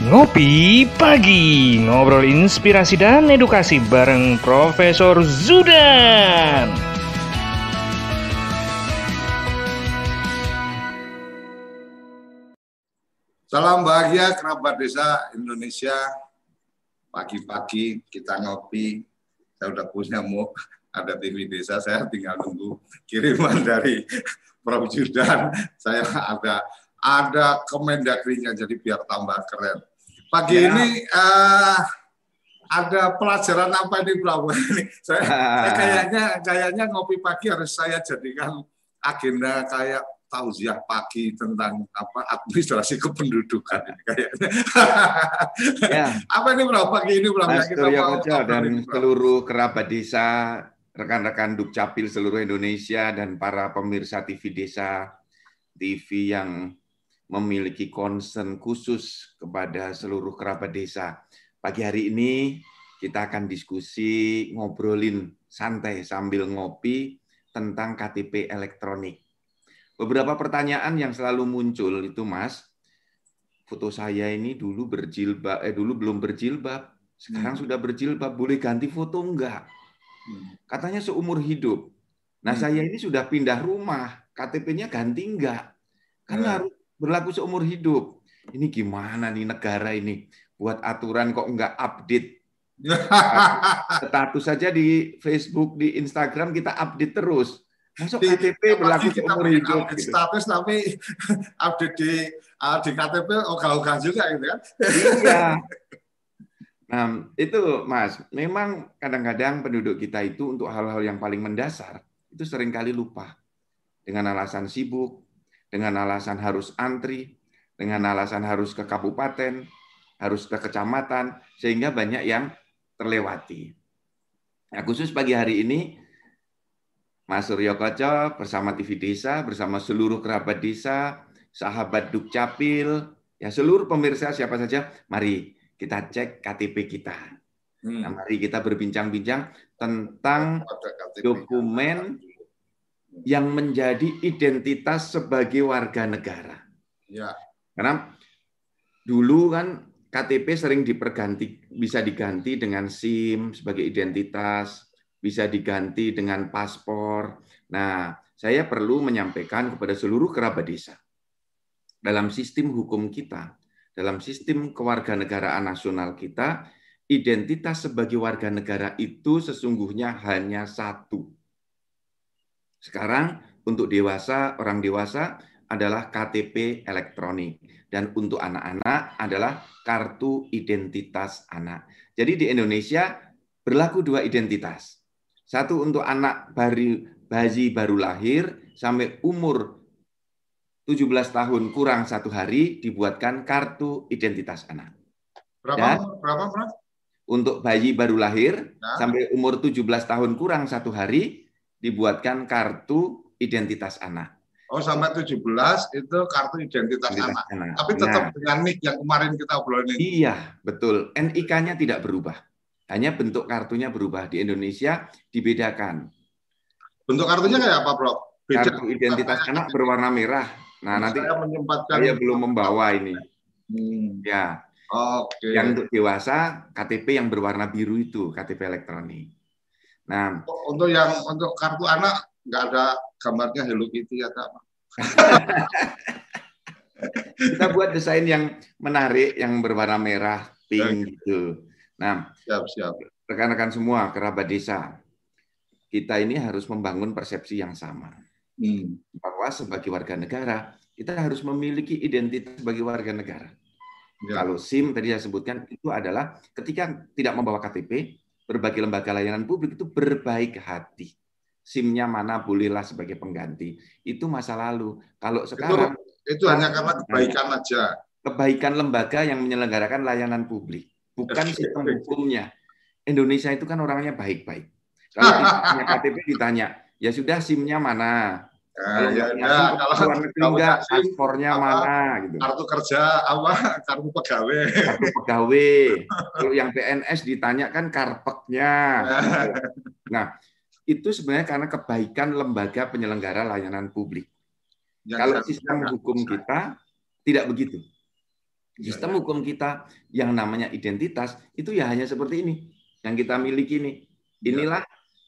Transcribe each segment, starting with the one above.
Ngopi Pagi, ngobrol inspirasi dan edukasi bareng Profesor Zudan. Salam bahagia kerabat desa Indonesia. Pagi-pagi kita ngopi. Saya udah punya ada TV desa, saya tinggal nunggu kiriman dari Prof. Zudan. Saya ada Kemendagrinya, jadi biar tambah keren. Pagi ini ada pelajaran apa ini, Prof? Saya kayaknya ngopi pagi harus saya jadikan agenda kayak tausiah pagi tentang administrasi kependudukan kayaknya. Ya. Apa ini Prof? Pagi ini Prof? Mas Suryo Koco dan seluruh kerabat desa, rekan-rekan Dukcapil seluruh Indonesia dan para pemirsa TV Desa, TV yang memiliki concern khusus kepada seluruh kerabat desa. Pagi hari ini kita akan diskusi, ngobrolin santai sambil ngopi tentang KTP elektronik. Beberapa pertanyaan yang selalu muncul itu, Mas, foto saya ini dulu belum berjilbab, sekarang sudah berjilbab, boleh ganti foto enggak? Katanya seumur hidup. Nah, saya ini sudah pindah rumah, KTP-nya ganti enggak? Kan harus berlaku seumur hidup. Ini gimana nih negara ini? Buat aturan kok enggak update. Status saja di Facebook, di Instagram kita update terus. Masuk KTP berlaku seumur hidup. Gitu. Status tapi update di KTP ogah-ogah juga gitu kan. Iya. Nah, itu Mas, memang kadang-kadang penduduk kita itu untuk hal-hal yang paling mendasar itu seringkali lupa. Dengan alasan sibuk, dengan alasan harus antri, dengan alasan harus ke kabupaten, harus ke kecamatan, sehingga banyak yang terlewati. Nah, khusus pagi hari ini, Mas Suryo Koco bersama TV Desa, bersama seluruh kerabat desa, sahabat Dukcapil, ya seluruh pemirsa siapa saja, mari kita cek KTP kita. Nah, mari kita berbincang-bincang tentang dokumen yang menjadi identitas sebagai warga negara. Ya. Karena dulu kan KTP sering bisa diganti dengan SIM sebagai identitas, bisa diganti dengan paspor. Nah, saya perlu menyampaikan kepada seluruh kerabat desa. Dalam sistem hukum kita, dalam sistem kewarganegaraan nasional kita, identitas sebagai warga negara itu sesungguhnya hanya satu. Sekarang untuk orang dewasa adalah KTP elektronik. Dan untuk anak-anak adalah kartu identitas anak. Jadi di Indonesia berlaku dua identitas. Satu untuk anak bayi baru lahir sampai umur 17 tahun kurang 1 hari dibuatkan kartu identitas anak. Berapa? Untuk bayi baru lahir sampai umur 17 tahun kurang 1 hari dibuatkan kartu identitas anak. Oh, sampai 17 itu kartu identitas anak. Tapi tetap dengan NIK yang kemarin kita obrolin. Iya, betul. NIK-nya tidak berubah. Hanya bentuk kartunya berubah. Di Indonesia dibedakan. Bentuk kartunya kayak apa, Bro? Kartu identitas anak berwarna merah. Nah, nanti saya belum membawa ini. Ya. Oke. Yang untuk dewasa, KTP yang berwarna biru itu, KTP elektronik. Nah, untuk kartu anak nggak ada gambarnya Hello Kitty atau apa? Kita buat desain yang menarik, yang berwarna merah, pink gitu. Nah, siap. Rekan-rekan semua, kerabat desa, kita ini harus membangun persepsi yang sama. Bahwa sebagai warga negara, kita harus memiliki identitas sebagai warga negara. Ya. Kalau SIM tadi saya sebutkan itu adalah ketika tidak membawa KTP, berbagai lembaga layanan publik itu berbaik hati. SIM-nya mana bolehlah sebagai pengganti. Itu masa lalu. Kalau sekarang itu hanya karena kebaikan aja. Kebaikan lembaga yang menyelenggarakan layanan publik, bukan sistem hukumnya. Indonesia itu kan orangnya baik-baik. Kalau ditanya KTP ditanya, ya sudah SIM-nya mana? Kalau enggak, paspornya mana? Gitu. Kartu kerja apa? Kartu pegawai. Kartu pegawai. Kalau yang PNS ditanya kan karpeknya. Nah, itu sebenarnya karena kebaikan lembaga penyelenggara layanan publik. Kalau sistem hukum kita tidak begitu. Sistem hukum kita yang namanya identitas itu ya hanya seperti ini yang kita miliki ini. Inilah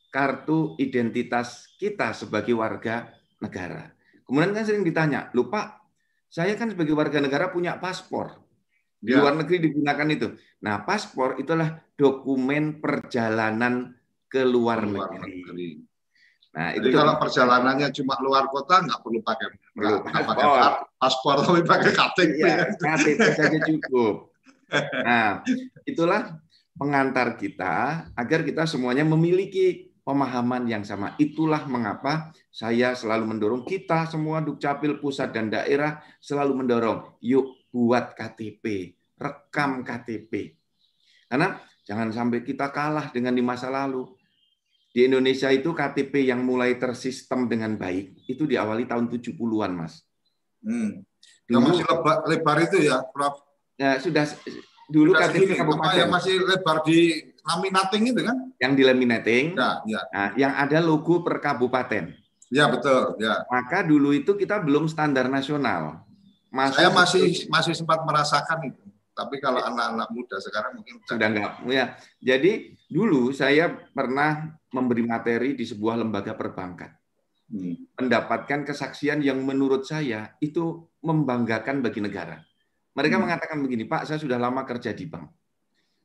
kartu identitas kita sebagai warga negara. Kemudian kan sering ditanya, lupa, saya kan sebagai warga negara punya paspor. Di luar negeri digunakan itu. Nah, paspor itulah dokumen perjalanan ke luar negeri. Nah, jadi kalau perjalanannya cuma luar kota nggak perlu pakai paspor, tapi pakai KTP. Ya, KTP saja cukup. Nah, itulah pengantar kita agar kita semuanya memiliki pemahaman yang sama. Itulah mengapa saya selalu mendorong kita semua Dukcapil pusat dan daerah selalu mendorong, yuk buat KTP, rekam KTP. Karena jangan sampai kita kalah dengan di masa lalu. Di Indonesia itu KTP yang mulai tersistem dengan baik itu diawali tahun 70-an, Mas. Dulu, masih lebar itu ya, Prof. Ya, sudah dulu KTP kabupaten. Yang masih lebar di laminating itu kan? Yang di laminating. Ya. Nah, yang ada logo per kabupaten. Ya, betul, ya. Maka dulu itu kita belum standar nasional. Saya masih sempat merasakan itu. Tapi kalau anak-anak muda sekarang mungkin sudah enggak. Ya. Jadi dulu saya pernah memberi materi di sebuah lembaga perbankan. Mendapatkan kesaksian yang menurut saya itu membanggakan bagi negara. Mereka mengatakan begini, Pak, saya sudah lama kerja di bank.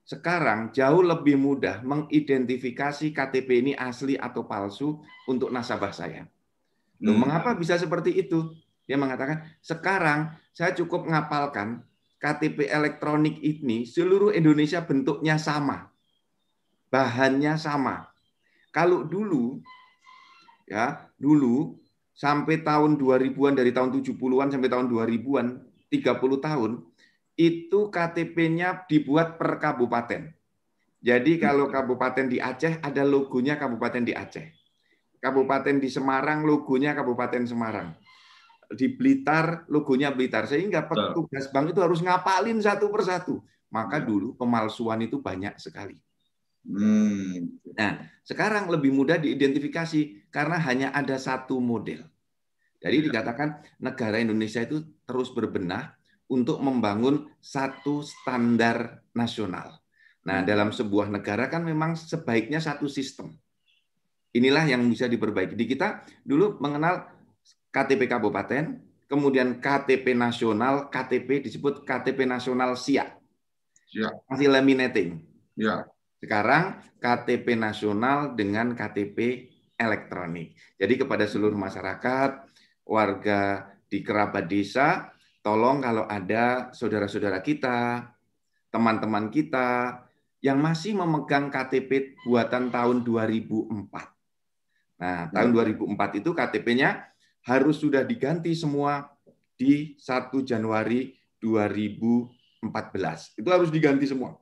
Sekarang jauh lebih mudah mengidentifikasi KTP ini asli atau palsu untuk nasabah saya. Loh, mengapa bisa seperti itu? Dia mengatakan, sekarang saya cukup ngapalkan KTP elektronik ini seluruh Indonesia bentuknya sama. Bahannya sama. Kalau dulu sampai tahun 2000-an, dari tahun 70-an sampai tahun 2000-an, 30 tahun, itu KTP-nya dibuat per kabupaten. Jadi kalau kabupaten di Aceh ada logonya kabupaten di Aceh. Kabupaten di Semarang logonya Kabupaten Semarang. Di Blitar logonya Blitar, sehingga petugas bank itu harus ngapalin satu persatu. Maka dulu pemalsuan itu banyak sekali. Nah, sekarang lebih mudah diidentifikasi karena hanya ada satu model. Jadi dikatakan negara Indonesia itu terus berbenah untuk membangun satu standar nasional. Nah, dalam sebuah negara kan memang sebaiknya satu sistem. Inilah yang bisa diperbaiki. Di kita dulu mengenal KTP kabupaten, kemudian KTP nasional, KTP disebut KTP nasional siap. Masih laminating. Sekarang KTP nasional dengan KTP elektronik. Jadi kepada seluruh masyarakat, warga di kerabat desa, tolong kalau ada saudara-saudara kita, teman-teman kita yang masih memegang KTP buatan tahun 2004. Nah, tahun 2004 itu KTP-nya harus sudah diganti semua di 1 Januari 2014. Itu harus diganti semua.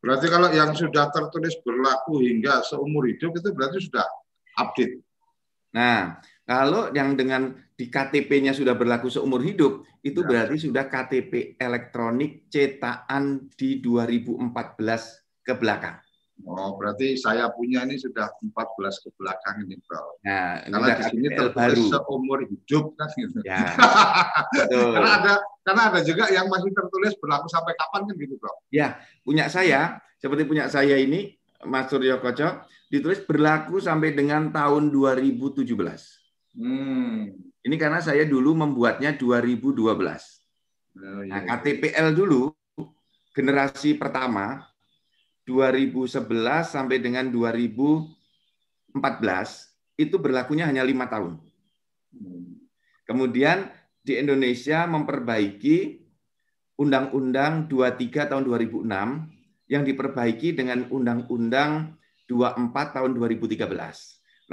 Berarti kalau yang sudah tertulis berlaku hingga seumur hidup itu berarti sudah update. Nah, kalau yang dengan di KTP-nya sudah berlaku seumur hidup, itu berarti sudah KTP elektronik cetakan di 2014 ke belakang. Oh, berarti saya punya ini sudah 14 ke belakang ini, Bro. Nah, karena di sini tertulis seumur hidup kan gitu. Ya, betul. karena ada juga yang masih tertulis berlaku sampai kapan kan gitu, Bro. Ya, punya saya, seperti punya saya ini, Mas Suryo Koco, ditulis berlaku sampai dengan tahun 2017. Ini karena saya dulu membuatnya 2012. Nah, KTPL dulu, generasi pertama, 2011 sampai dengan 2014 itu berlakunya hanya 5 tahun. Kemudian di Indonesia memperbaiki Undang-Undang 23 tahun 2006 yang diperbaiki dengan Undang-Undang 24 tahun 2013.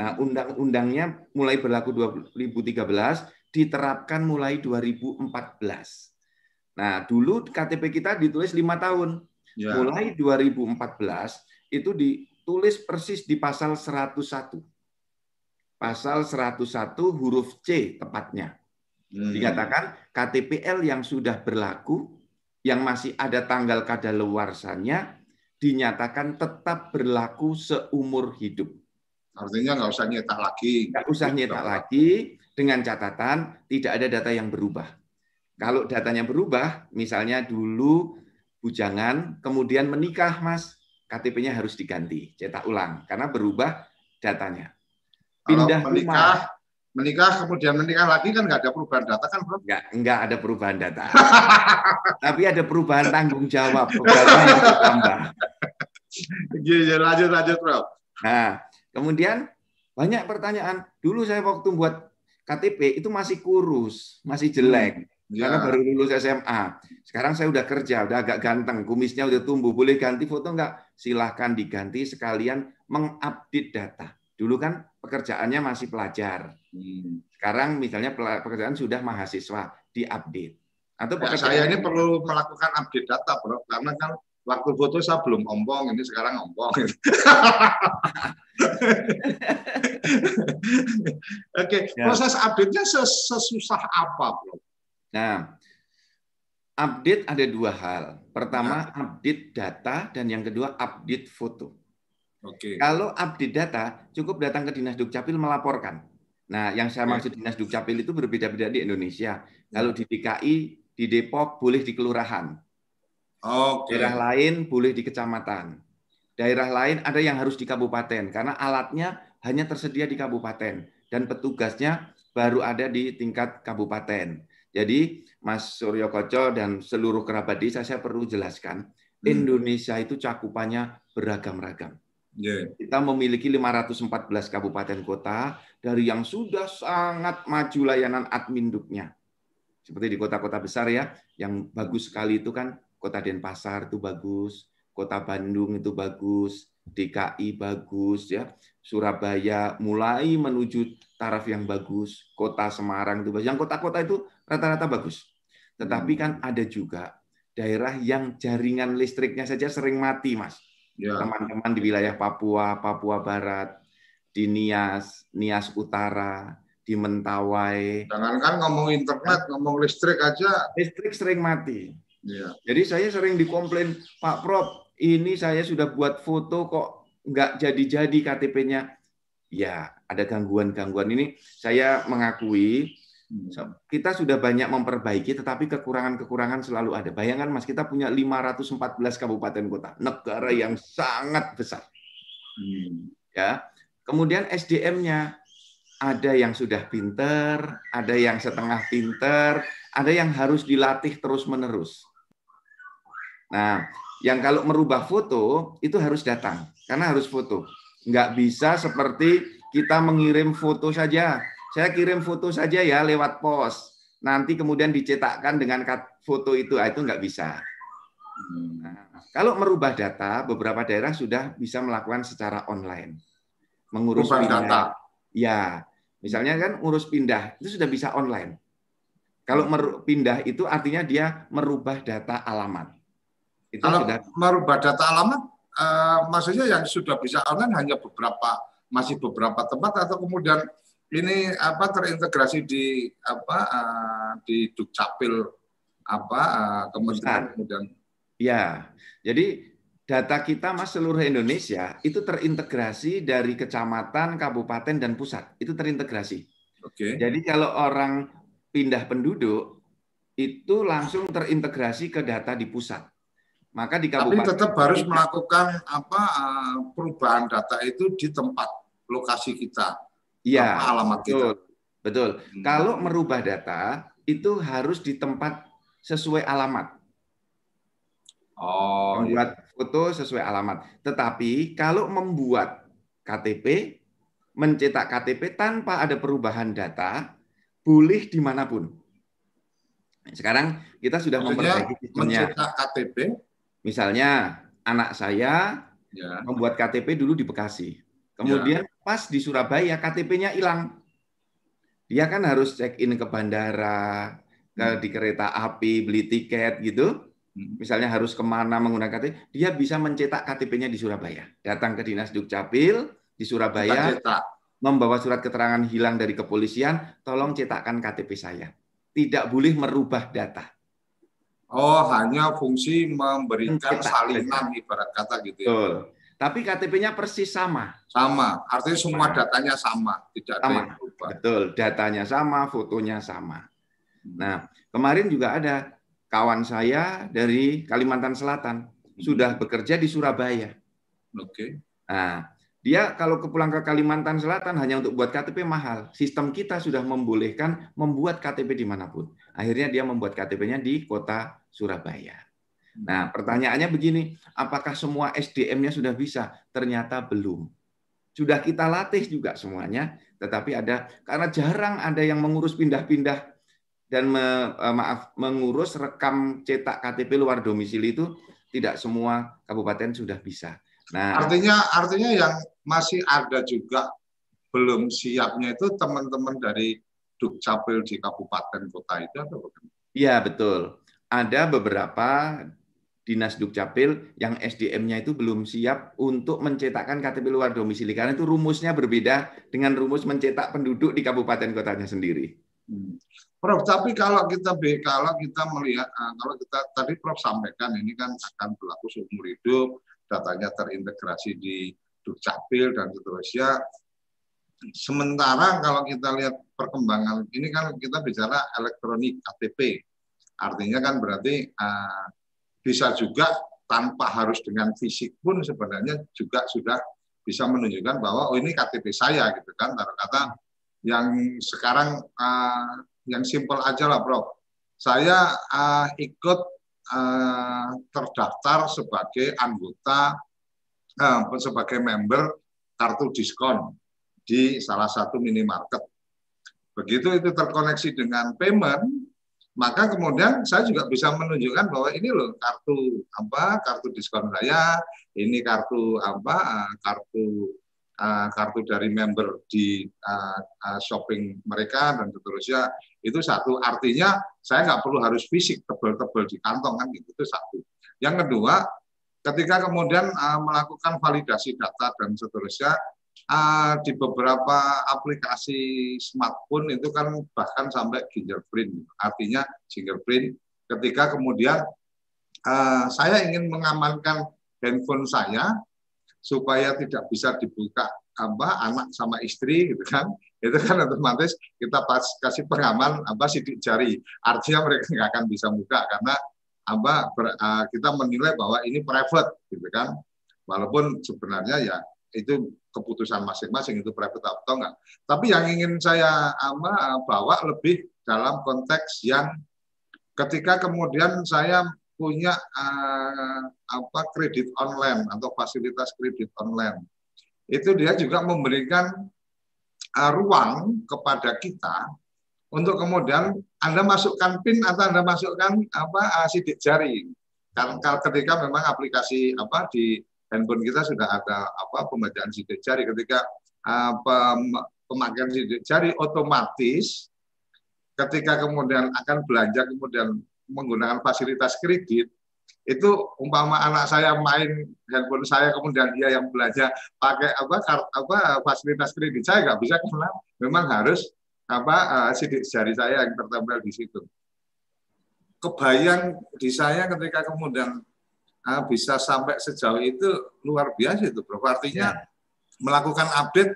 Nah, undang-undangnya mulai berlaku 2013, diterapkan mulai 2014. Nah, dulu KTP kita ditulis 5 tahun. Mulai 2014 itu ditulis persis di pasal 101. Pasal 101 huruf C tepatnya. Dikatakan KTPL yang sudah berlaku, yang masih ada tanggal kadaluarsanya, dinyatakan tetap berlaku seumur hidup. Artinya nggak usah nyetak lagi. Nggak usah nyetak lagi, dengan catatan tidak ada data yang berubah. Kalau datanya berubah, misalnya dulu bujangan, kemudian menikah, Mas, KTP-nya harus diganti, cetak ulang, karena berubah datanya. Kalau Pindah rumah. menikah kemudian menikah lagi kan nggak ada perubahan data kan, Bro? Nggak ada perubahan data. Tapi ada perubahan tanggung jawab, bebannya yang bertambah. Lanjut, Bro. Nah, kemudian banyak pertanyaan. Dulu saya waktu buat KTP itu masih kurus, masih jelek. Karena baru lulus SMA. Sekarang saya udah kerja, udah agak ganteng, kumisnya udah tumbuh. Boleh ganti foto nggak? Silahkan diganti sekalian mengupdate data. Dulu kan pekerjaannya masih pelajar. Sekarang misalnya pekerjaan sudah mahasiswa, diupdate. Atau saya ini perlu melakukan update data, Bro. Karena kan waktu foto saya belum ompong, ini sekarang ompong. Oke, proses update-nya sesusah apa, Bro? Nah, update ada dua hal. Pertama, update data, dan yang kedua, update foto. Oke. Kalau update data, cukup datang ke Dinas Dukcapil melaporkan. Nah, yang saya maksud Dinas Dukcapil itu berbeda-beda di Indonesia. Kalau di DKI, di Depok, boleh di kelurahan. Daerah lain boleh di kecamatan. Daerah lain ada yang harus di kabupaten, karena alatnya hanya tersedia di kabupaten. Dan petugasnya baru ada di tingkat kabupaten. Jadi, Mas Suryo Koco dan seluruh kerabat desa, saya perlu jelaskan, Indonesia itu cakupannya beragam-ragam. Kita memiliki 514 kabupaten kota, dari yang sudah sangat maju layanan adminduknya. Seperti di kota-kota besar ya, yang bagus sekali itu kan, Kota Denpasar itu bagus, Kota Bandung itu bagus, DKI bagus ya, Surabaya mulai menuju taraf yang bagus, Kota Semarang itu bagus. Yang kota-kota itu rata-rata bagus. Tetapi kan ada juga daerah yang jaringan listriknya saja sering mati, Mas. Teman-teman di wilayah Papua, Papua Barat, di Nias, Nias Utara, di Mentawai. Jangankan ngomong internet, ngomong listrik aja. Listrik sering mati. Jadi saya sering dikomplain, Pak Prof, ini saya sudah buat foto kok nggak jadi-jadi KTP-nya. Ya, ada gangguan-gangguan ini. Saya mengakui, kita sudah banyak memperbaiki, tetapi kekurangan-kekurangan selalu ada. Bayangkan, Mas, kita punya 514 kabupaten kota. Negara yang sangat besar. Ya. Kemudian SDM-nya, ada yang sudah pinter, ada yang setengah pinter, ada yang harus dilatih terus-menerus. Nah, yang kalau merubah foto itu harus datang, karena harus foto. Nggak bisa seperti kita mengirim foto saja. Saya kirim foto saja ya lewat pos. Nanti kemudian dicetakkan dengan foto itu nggak bisa. Nah, kalau merubah data, beberapa daerah sudah bisa melakukan secara online. Mengurus data. Ya, misalnya kan urus pindah, itu sudah bisa online. Kalau pindah itu artinya dia merubah data alamat. Itu kalau sudah merubah data alamat, maksudnya yang sudah bisa online hanya masih beberapa tempat, atau kemudian ini terintegrasi di di Dukcapil kemudian. Ya, jadi data kita, Mas, seluruh Indonesia itu terintegrasi dari kecamatan, kabupaten, dan pusat. Itu terintegrasi. Jadi kalau orang pindah penduduk, itu langsung terintegrasi ke data di pusat. Maka di kabupaten. Tapi tetap harus melakukan perubahan data itu di tempat lokasi kita. Iya, alamat kita. Betul. Kalau merubah data itu harus di tempat sesuai alamat. Membuat foto sesuai alamat. Tetapi kalau membuat KTP, mencetak KTP tanpa ada perubahan data, boleh dimanapun. Sekarang kita sudah memperbaiki sistemnya. Mencetak KTP. Misalnya anak saya membuat KTP dulu di Bekasi. Kemudian pas di Surabaya KTP-nya hilang. Dia kan harus check-in ke bandara, di kereta api, beli tiket gitu. Misalnya harus kemana menggunakan KTP, dia bisa mencetak KTP-nya di Surabaya. Datang ke Dinas Dukcapil di Surabaya, membawa surat keterangan hilang dari kepolisian, tolong cetakkan KTP saya. Tidak boleh merubah data. Hanya fungsi memberikan salinan ibarat kata gitu ya. Betul. Tapi KTP-nya persis sama. Sama, artinya semua datanya sama, tidak ada yang berubah. Betul, datanya sama, fotonya sama. Nah, kemarin juga ada kawan saya dari Kalimantan Selatan sudah bekerja di Surabaya. Oke. Nah, dia kalau pulang ke Kalimantan Selatan hanya untuk buat KTP mahal. Sistem kita sudah membolehkan membuat KTP dimanapun. Akhirnya dia membuat KTP-nya di kota Surabaya. Nah, pertanyaannya begini, apakah semua SDM-nya sudah bisa? Ternyata belum. Sudah kita latih juga semuanya, tetapi karena jarang ada yang mengurus pindah-pindah dan mengurus rekam cetak KTP luar domisili itu tidak semua kabupaten sudah bisa. Nah, artinya yang masih ada juga belum siapnya itu teman-teman dari Dukcapil di kabupaten kota itu atau bagaimana? Iya, betul. Ada beberapa Dinas Dukcapil yang SDM-nya itu belum siap untuk mencetakkan KTP luar domisili karena itu rumusnya berbeda dengan rumus mencetak penduduk di kabupaten kotanya sendiri. Prof, tapi kalau kita melihat, kalau kita tadi Prof sampaikan ini kan akan berlaku seumur hidup, datanya terintegrasi di Dukcapil dan seterusnya. Sementara kalau kita lihat perkembangan ini kan kita bicara elektronik KTP, artinya kan berarti bisa juga tanpa harus dengan fisik pun sebenarnya juga sudah bisa menunjukkan bahwa ini KTP saya gitu kan. Taruh kata yang sekarang yang simpel aja lah Prof. Saya ikut terdaftar sebagai anggota sebagai member kartu diskon di salah satu minimarket. Begitu itu terkoneksi dengan payment, maka kemudian saya juga bisa menunjukkan bahwa ini loh kartu diskon saya, ini kartu kartu dari member di shopping mereka dan seterusnya. Itu satu, artinya saya nggak perlu harus fisik tebel-tebel di kantong kan gitu, itu satu. Yang kedua, ketika kemudian melakukan validasi data dan seterusnya, di beberapa aplikasi smartphone itu kan bahkan sampai fingerprint. Artinya fingerprint ketika kemudian saya ingin mengamankan handphone saya supaya tidak bisa dibuka anak sama istri gitu kan, itu kan otomatis kita kasih pengaman sidik jari, artinya mereka nggak akan bisa buka karena kita menilai bahwa ini private gitu kan, walaupun sebenarnya ya itu keputusan masing-masing itu private atau enggak. Tapi yang ingin saya bawa lebih dalam konteks yang ketika kemudian saya punya kredit online atau fasilitas kredit online, itu dia juga memberikan ruang kepada kita untuk kemudian Anda masukkan PIN atau Anda masukkan sidik jari. Karena ketika memang aplikasi di handphone kita sudah ada pembacaan sidik jari, ketika pemakaian sidik jari otomatis ketika kemudian akan belanja kemudian menggunakan fasilitas kredit, itu umpama anak saya main handphone saya kemudian dia yang belanja pakai fasilitas kredit, saya nggak bisa karena memang harus sidik jari saya yang tertempel di situ. Kebayang di saya ketika kemudian bisa sampai sejauh itu luar biasa itu, Bro. Artinya melakukan update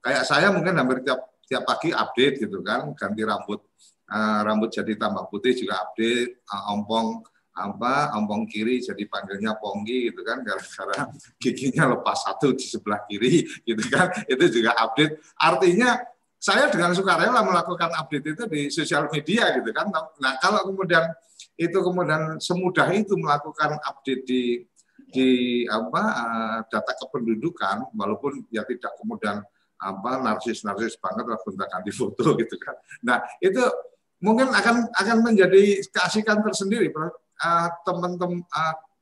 kayak saya mungkin hampir tiap pagi update gitu kan, ganti rambut jadi tambah putih juga update, ompong kiri jadi panggilnya Ponggi gitu kan, gara-gara giginya lepas satu di sebelah kiri gitu kan, itu juga update. Artinya saya dengan sukarela melakukan update itu di sosial media gitu kan. Nah kalau kemudian semudah itu melakukan update di data kependudukan, walaupun ya tidak kemudian narsis banget lah gonta-ganti foto gitu kan. Nah itu mungkin akan menjadi keasikan tersendiri, teman-teman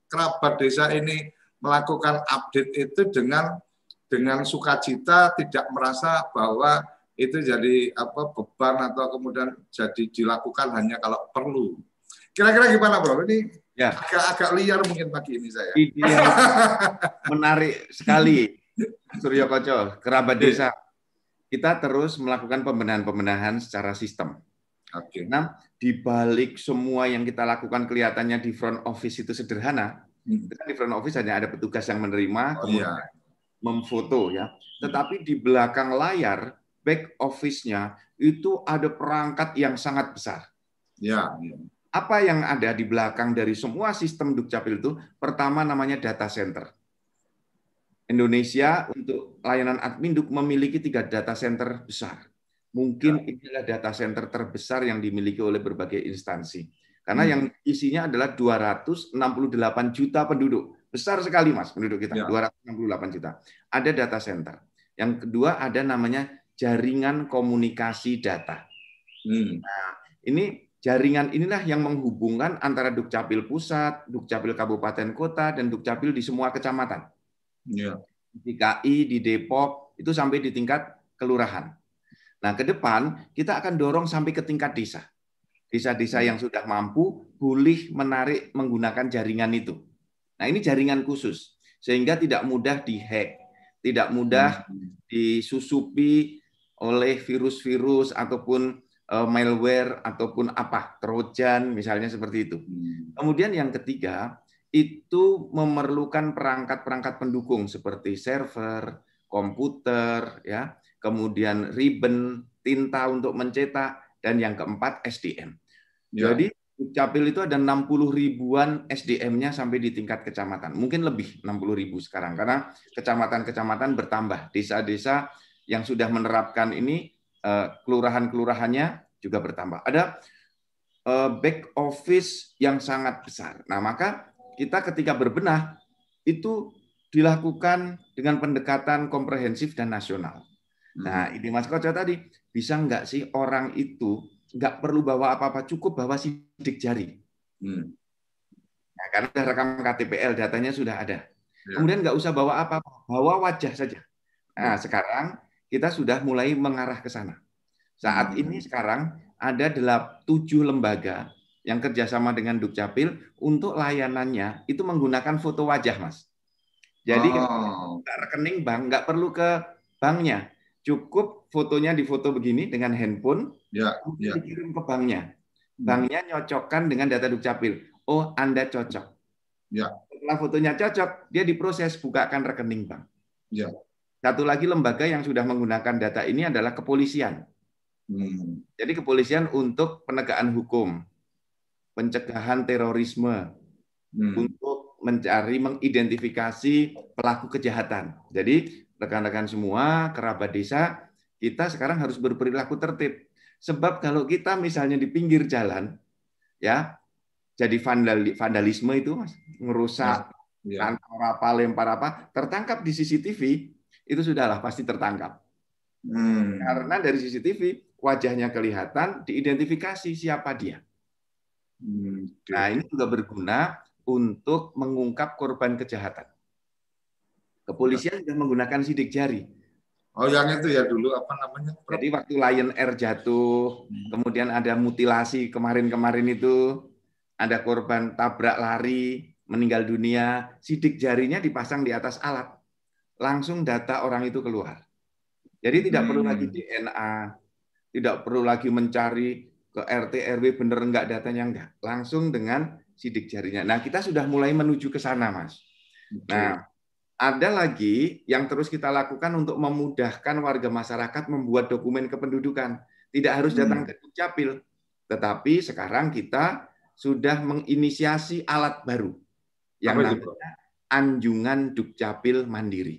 kerabat desa ini melakukan update itu dengan sukacita, tidak merasa bahwa itu jadi beban atau kemudian jadi dilakukan hanya kalau perlu. Kira-kira gimana, Bro? Ini ya agak liar mungkin pagi ini saya. Menarik sekali, Suryo Koco, kerabat desa. Kita terus melakukan pembenahan secara sistem. Oke. Nah, di balik semua yang kita lakukan kelihatannya di front office itu sederhana. Di front office hanya ada petugas yang menerima, kemudian memfoto ya. Tetapi di belakang layar, back office-nya itu ada perangkat yang sangat besar. Ya, ya. Apa yang ada di belakang dari semua sistem Dukcapil itu? Pertama namanya data center. Indonesia untuk layanan admin Duk memiliki 3 data center besar. Mungkin inilah data center terbesar yang dimiliki oleh berbagai instansi. Karena yang isinya adalah 268 juta penduduk. Besar sekali, Mas, penduduk kita. 268 juta. Ada data center. Yang kedua ada namanya jaringan komunikasi data. Nah, ini jaringan inilah yang menghubungkan antara Dukcapil Pusat, Dukcapil Kabupaten Kota, dan Dukcapil di semua kecamatan. Di DKI, di Depok, itu sampai di tingkat kelurahan. Nah, ke depan kita akan dorong sampai ke tingkat desa. Desa-desa yang sudah mampu boleh menarik menggunakan jaringan itu. Nah, ini jaringan khusus, sehingga tidak mudah dihack, tidak mudah disusupi oleh virus-virus ataupun malware ataupun trojan, misalnya seperti itu. Kemudian yang ketiga, itu memerlukan perangkat-perangkat pendukung seperti server, komputer, ya, kemudian ribbon, tinta untuk mencetak, dan yang keempat SDM. Jadi Dukcapil itu ada 60 ribuan SDM-nya sampai di tingkat kecamatan. Mungkin lebih 60 ribu sekarang, karena kecamatan-kecamatan bertambah. Desa-desa yang sudah menerapkan ini, kelurahan-kelurahannya juga bertambah. Ada back office yang sangat besar. Nah, maka kita ketika berbenah itu dilakukan dengan pendekatan komprehensif dan nasional. Nah, ini Mas Koco tadi, bisa nggak sih orang itu nggak perlu bawa apa-apa, cukup bawa sidik jari. Nah, karena sudah rekam KTPL, datanya sudah ada. Kemudian nggak usah bawa apa-apa, bawa wajah saja. Nah, sekarang kita sudah mulai mengarah ke sana. Saat ini sekarang ada 7 lembaga yang kerjasama dengan Dukcapil untuk layanannya itu menggunakan foto wajah, Mas. Jadi rekening bank nggak perlu ke banknya, cukup fotonya difoto begini dengan handphone, dikirim ke banknya. Banknya nyocokkan dengan data Dukcapil. Oh, Anda cocok. Setelah fotonya cocok, dia diproses bukakan rekening bank. Satu lagi lembaga yang sudah menggunakan data ini adalah kepolisian. Jadi kepolisian untuk penegakan hukum, pencegahan terorisme, untuk mencari, mengidentifikasi pelaku kejahatan. Jadi rekan-rekan semua, kerabat desa, kita sekarang harus berperilaku tertib. Sebab kalau kita misalnya di pinggir jalan, ya, jadi vandalisme itu, Mas, ngerusak, lempar apa, tertangkap di CCTV, itu sudahlah pasti tertangkap. Karena dari CCTV wajahnya kelihatan, diidentifikasi siapa dia. Nah, ini juga berguna untuk mengungkap korban kejahatan. Kepolisian sudah menggunakan sidik jari. Oh, yang itu ya dulu apa namanya? Jadi waktu Lion Air jatuh, kemudian ada mutilasi kemarin-kemarin itu, ada korban tabrak lari, meninggal dunia, sidik jarinya dipasang di atas alat. Langsung data orang itu keluar. Jadi tidak perlu lagi DNA, tidak perlu lagi mencari ke RT RW bener enggak datanya enggak. Langsung dengan sidik jarinya. Nah, kita sudah mulai menuju ke sana, Mas. Nah, ada lagi yang terus kita lakukan untuk memudahkan warga masyarakat membuat dokumen kependudukan. Tidak harus datang ke Dukcapil, tetapi sekarang kita sudah menginisiasi alat baru yang namanya Anjungan Dukcapil Mandiri.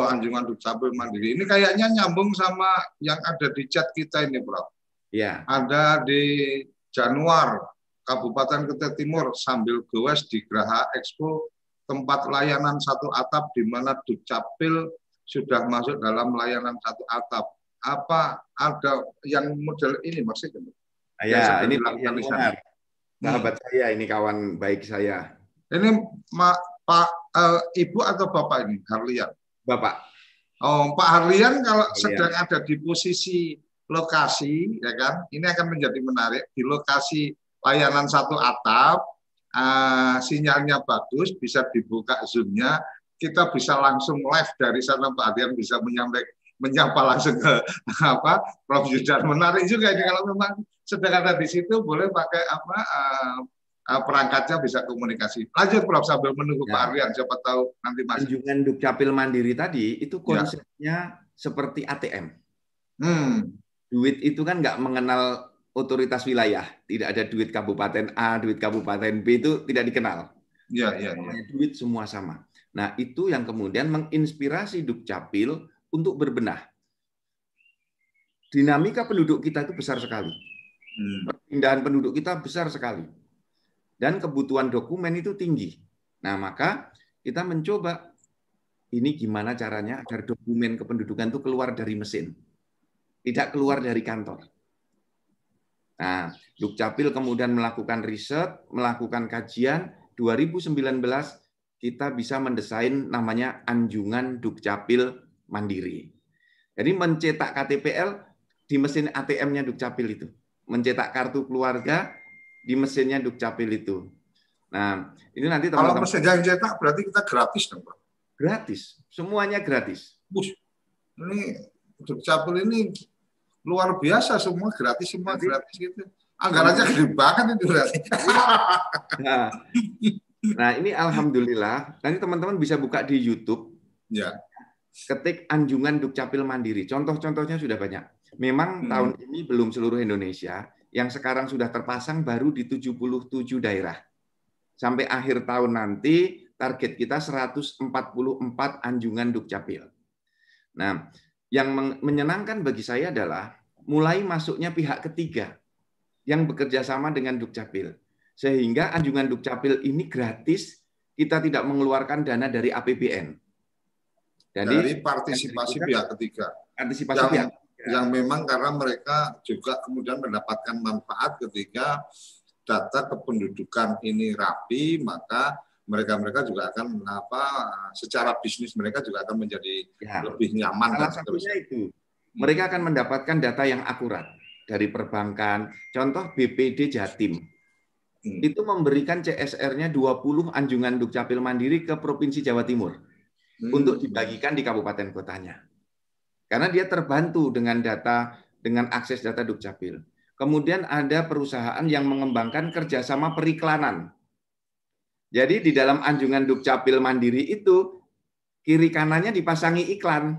Anjungan Dukcapil Mandiri. Ini kayaknya nyambung sama yang ada di chat kita ini, Prof. Ya. Ada di Januar, Kabupaten Kutai Timur, sambil goes di Geraha Expo, tempat layanan satu atap di mana Dukcapil sudah masuk dalam layanan satu atap. Apa ada yang model ini maksudnya? Ya, ini Pak Januar. Sahabat saya, ini kawan baik saya. Ini Pak Ibu atau Bapak ini, Harlian? Bapak. Oh, Pak Harlian kalau sedang ada di posisi lokasi, ya kan? Ini akan menjadi menarik di lokasi layanan satu atap, sinyalnya bagus, bisa dibuka zoom-nya, kita bisa langsung live dari sana, Pak Harlian bisa menyapa langsung ke Prof Zudan. Menarik juga ini kalau memang sedang ada di situ, boleh pakai perangkatnya bisa komunikasi. Lanjut Prof sambil menunggu Pak Aryan, siapa tahu nanti masuk. Anjungan Dukcapil Mandiri tadi itu konsepnya seperti ATM. Duit itu kan nggak mengenal otoritas wilayah, tidak ada duit kabupaten A, duit kabupaten B, itu tidak dikenal. Iya. Duit semua sama. Nah, itu yang kemudian menginspirasi Dukcapil untuk berbenah. Dinamika penduduk kita itu besar sekali. Perpindahan penduduk kita besar sekali. Dan kebutuhan dokumen itu tinggi. Nah, maka kita mencoba ini gimana caranya agar dokumen kependudukan itu keluar dari mesin. Tidak keluar dari kantor. Nah, Dukcapil kemudian melakukan riset, melakukan kajian. 2019 kita bisa mendesain namanya Anjungan Dukcapil Mandiri. Jadi mencetak KTPL di mesin ATM-nya Dukcapil itu. Mencetak kartu keluarga di mesinnya Dukcapil itu. Nah, ini nanti teman-teman. Kalau mesin yang cetak berarti kita gratis dong, Pak? Gratis. Semuanya gratis. Ini Dukcapil ini luar biasa, semua gratis gitu. Anggarannya gede banget itu berarti. Nah, ini alhamdulillah. Nanti teman-teman bisa buka di YouTube. Ya. Ketik Anjungan Dukcapil Mandiri. Contoh-contohnya sudah banyak. Memang tahun ini belum seluruh Indonesia. Yang sekarang sudah terpasang baru di 77 daerah. Sampai akhir tahun nanti target kita 144 Anjungan Dukcapil. Nah, yang menyenangkan bagi saya adalah mulai masuknya pihak ketiga yang bekerja sama dengan Dukcapil. Sehingga Anjungan Dukcapil ini gratis, kita tidak mengeluarkan dana dari APBN. Dari partisipasi pihak ketiga. Yang memang karena mereka juga kemudian mendapatkan manfaat ketika data kependudukan ini rapi, maka mereka juga akan secara bisnis mereka juga akan menjadi lebih nyaman. Salah satunya itu, mereka akan mendapatkan data yang akurat dari perbankan. Contoh BPD Jatim itu memberikan CSR-nya 20 Anjungan Dukcapil Mandiri ke Provinsi Jawa Timur untuk dibagikan di kabupaten kotanya. Karena dia terbantu dengan data, dengan akses data Dukcapil. Kemudian ada perusahaan yang mengembangkan kerjasama periklanan. Jadi di dalam Anjungan Dukcapil Mandiri itu kiri kanannya dipasangi iklan.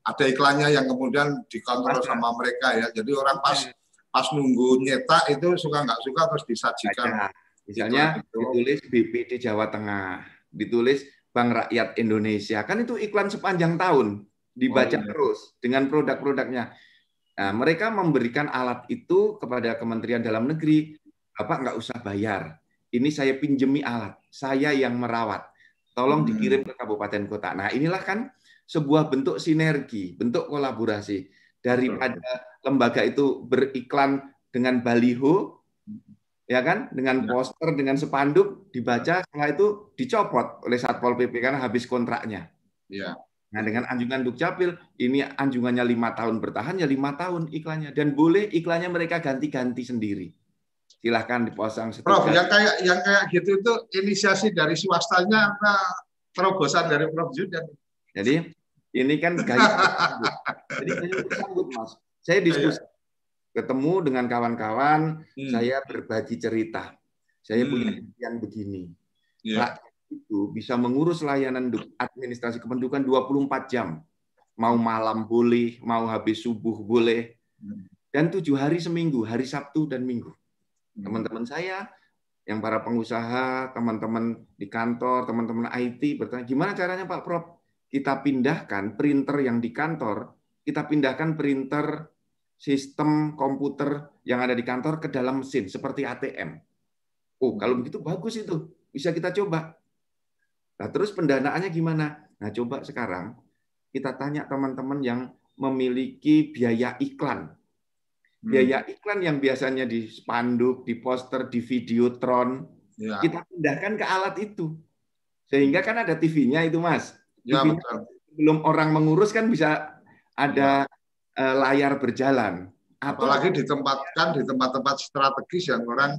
Ada iklannya yang kemudian dikontrol sama mereka ya. Jadi orang pas nunggu nyetak itu suka nggak suka terus disajikan. Misalnya ditulis BPD Jawa Tengah, ditulis Bank Rakyat Indonesia. Kan itu iklan sepanjang tahun. Dibaca terus dengan produk-produknya. Nah, mereka memberikan alat itu kepada Kementerian Dalam Negeri. Bapak nggak usah bayar. Ini saya pinjemi alat. Saya yang merawat. Tolong dikirim ke kabupaten kota. Nah, inilah kan sebuah bentuk sinergi, bentuk kolaborasi. Daripada lembaga itu beriklan dengan baliho, ya kan, dengan poster, dengan spanduk, dibaca, setelah itu dicopot oleh Satpol PP karena habis kontraknya. Ya. Nah, dengan Anjungan Dukcapil, ini anjungannya 5 tahun bertahan, ya 5 tahun iklannya. Dan boleh iklannya mereka ganti-ganti sendiri. Silahkan dipasang stiker. Prof, yang kayak gitu itu inisiasi dari swastanya apa terobosan dari Prof Zudan? Jadi, ini kan gaya bersambut, Mas. Saya diskusi. Ketemu dengan kawan-kawan, saya berbagi cerita. Saya punya impian begini. Rakyat itu bisa mengurus layanan administrasi kependudukan 24 jam. Mau malam boleh, mau habis subuh boleh. Dan 7 hari seminggu, hari Sabtu dan Minggu. Teman-teman saya, yang para pengusaha, teman-teman di kantor, teman-teman IT bertanya, gimana caranya Pak Prof? Kita pindahkan printer yang di kantor, kita pindahkan printer sistem komputer yang ada di kantor ke dalam mesin, seperti ATM. Oh, kalau begitu bagus itu. Bisa kita coba. Nah, terus pendanaannya gimana? Nah, coba sekarang kita tanya teman-teman yang memiliki biaya iklan. Biaya iklan yang biasanya di spanduk, di poster, di videotron, kita pindahkan ke alat itu. Sehingga kan ada TV-nya itu, Mas. Ya, betul. Belum orang mengurus kan bisa ada layar berjalan. Apalagi ditempatkan di tempat-tempat strategis yang orang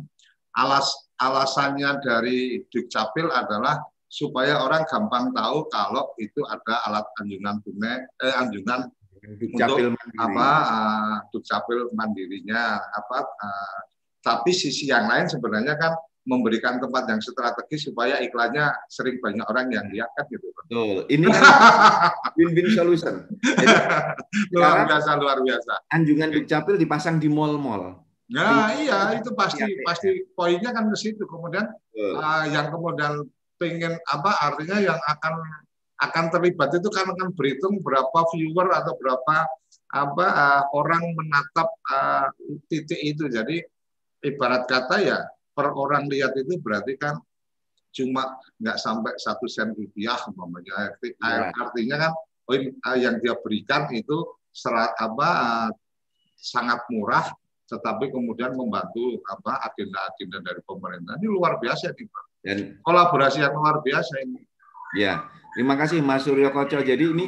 alasannya dari Dukcapil adalah supaya orang gampang tahu kalau itu ada alat anjungan tunai, anjungan Dukcapil untuk Dukcapil mandirinya tapi sisi yang lain sebenarnya kan memberikan tempat yang strategis supaya iklannya sering banyak orang yang lihat kan gitu. Betul. Ini kan win-win solution. Jadi, luar biasa. Anjungan Dukcapil dipasang di mall-mall. Ya, iya itu pasti poinnya kan ke situ. Kemudian yang kemudian pengen apa artinya yang akan terlibat itu kan akan berhitung berapa viewer atau berapa orang menatap titik itu. Jadi ibarat kata ya per orang lihat itu berarti kan cuma nggak sampai 1 sen rupiah umpamanya. Artinya kan yang dia berikan itu sangat murah, tetapi kemudian membantu agenda-agenda dari pemerintah. Ini luar biasa nih, Pak. Dan kolaborasi yang luar biasa ini. Ya, terima kasih Mas Suryo Koco. Jadi ini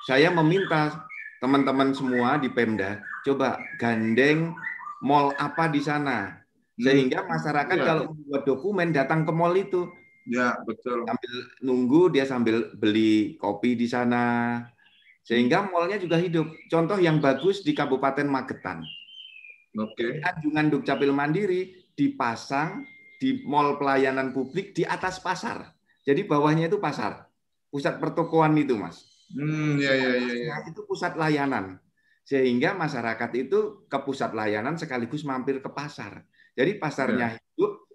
saya meminta teman-teman semua di Pemda coba gandeng mall apa di sana, sehingga masyarakat kalau membuat dokumen datang ke mall itu. Ya, betul. Sambil nunggu dia sambil beli kopi di sana, sehingga mallnya juga hidup. Contoh yang bagus di Kabupaten Magetan. Anjungan Dukcapil Mandiri dipasang di mall pelayanan publik di atas pasar. Jadi bawahnya itu pasar, pusat pertokoan itu, Mas. Ya. Itu pusat layanan. Sehingga masyarakat itu ke pusat layanan sekaligus mampir ke pasar. Jadi pasarnya hidup,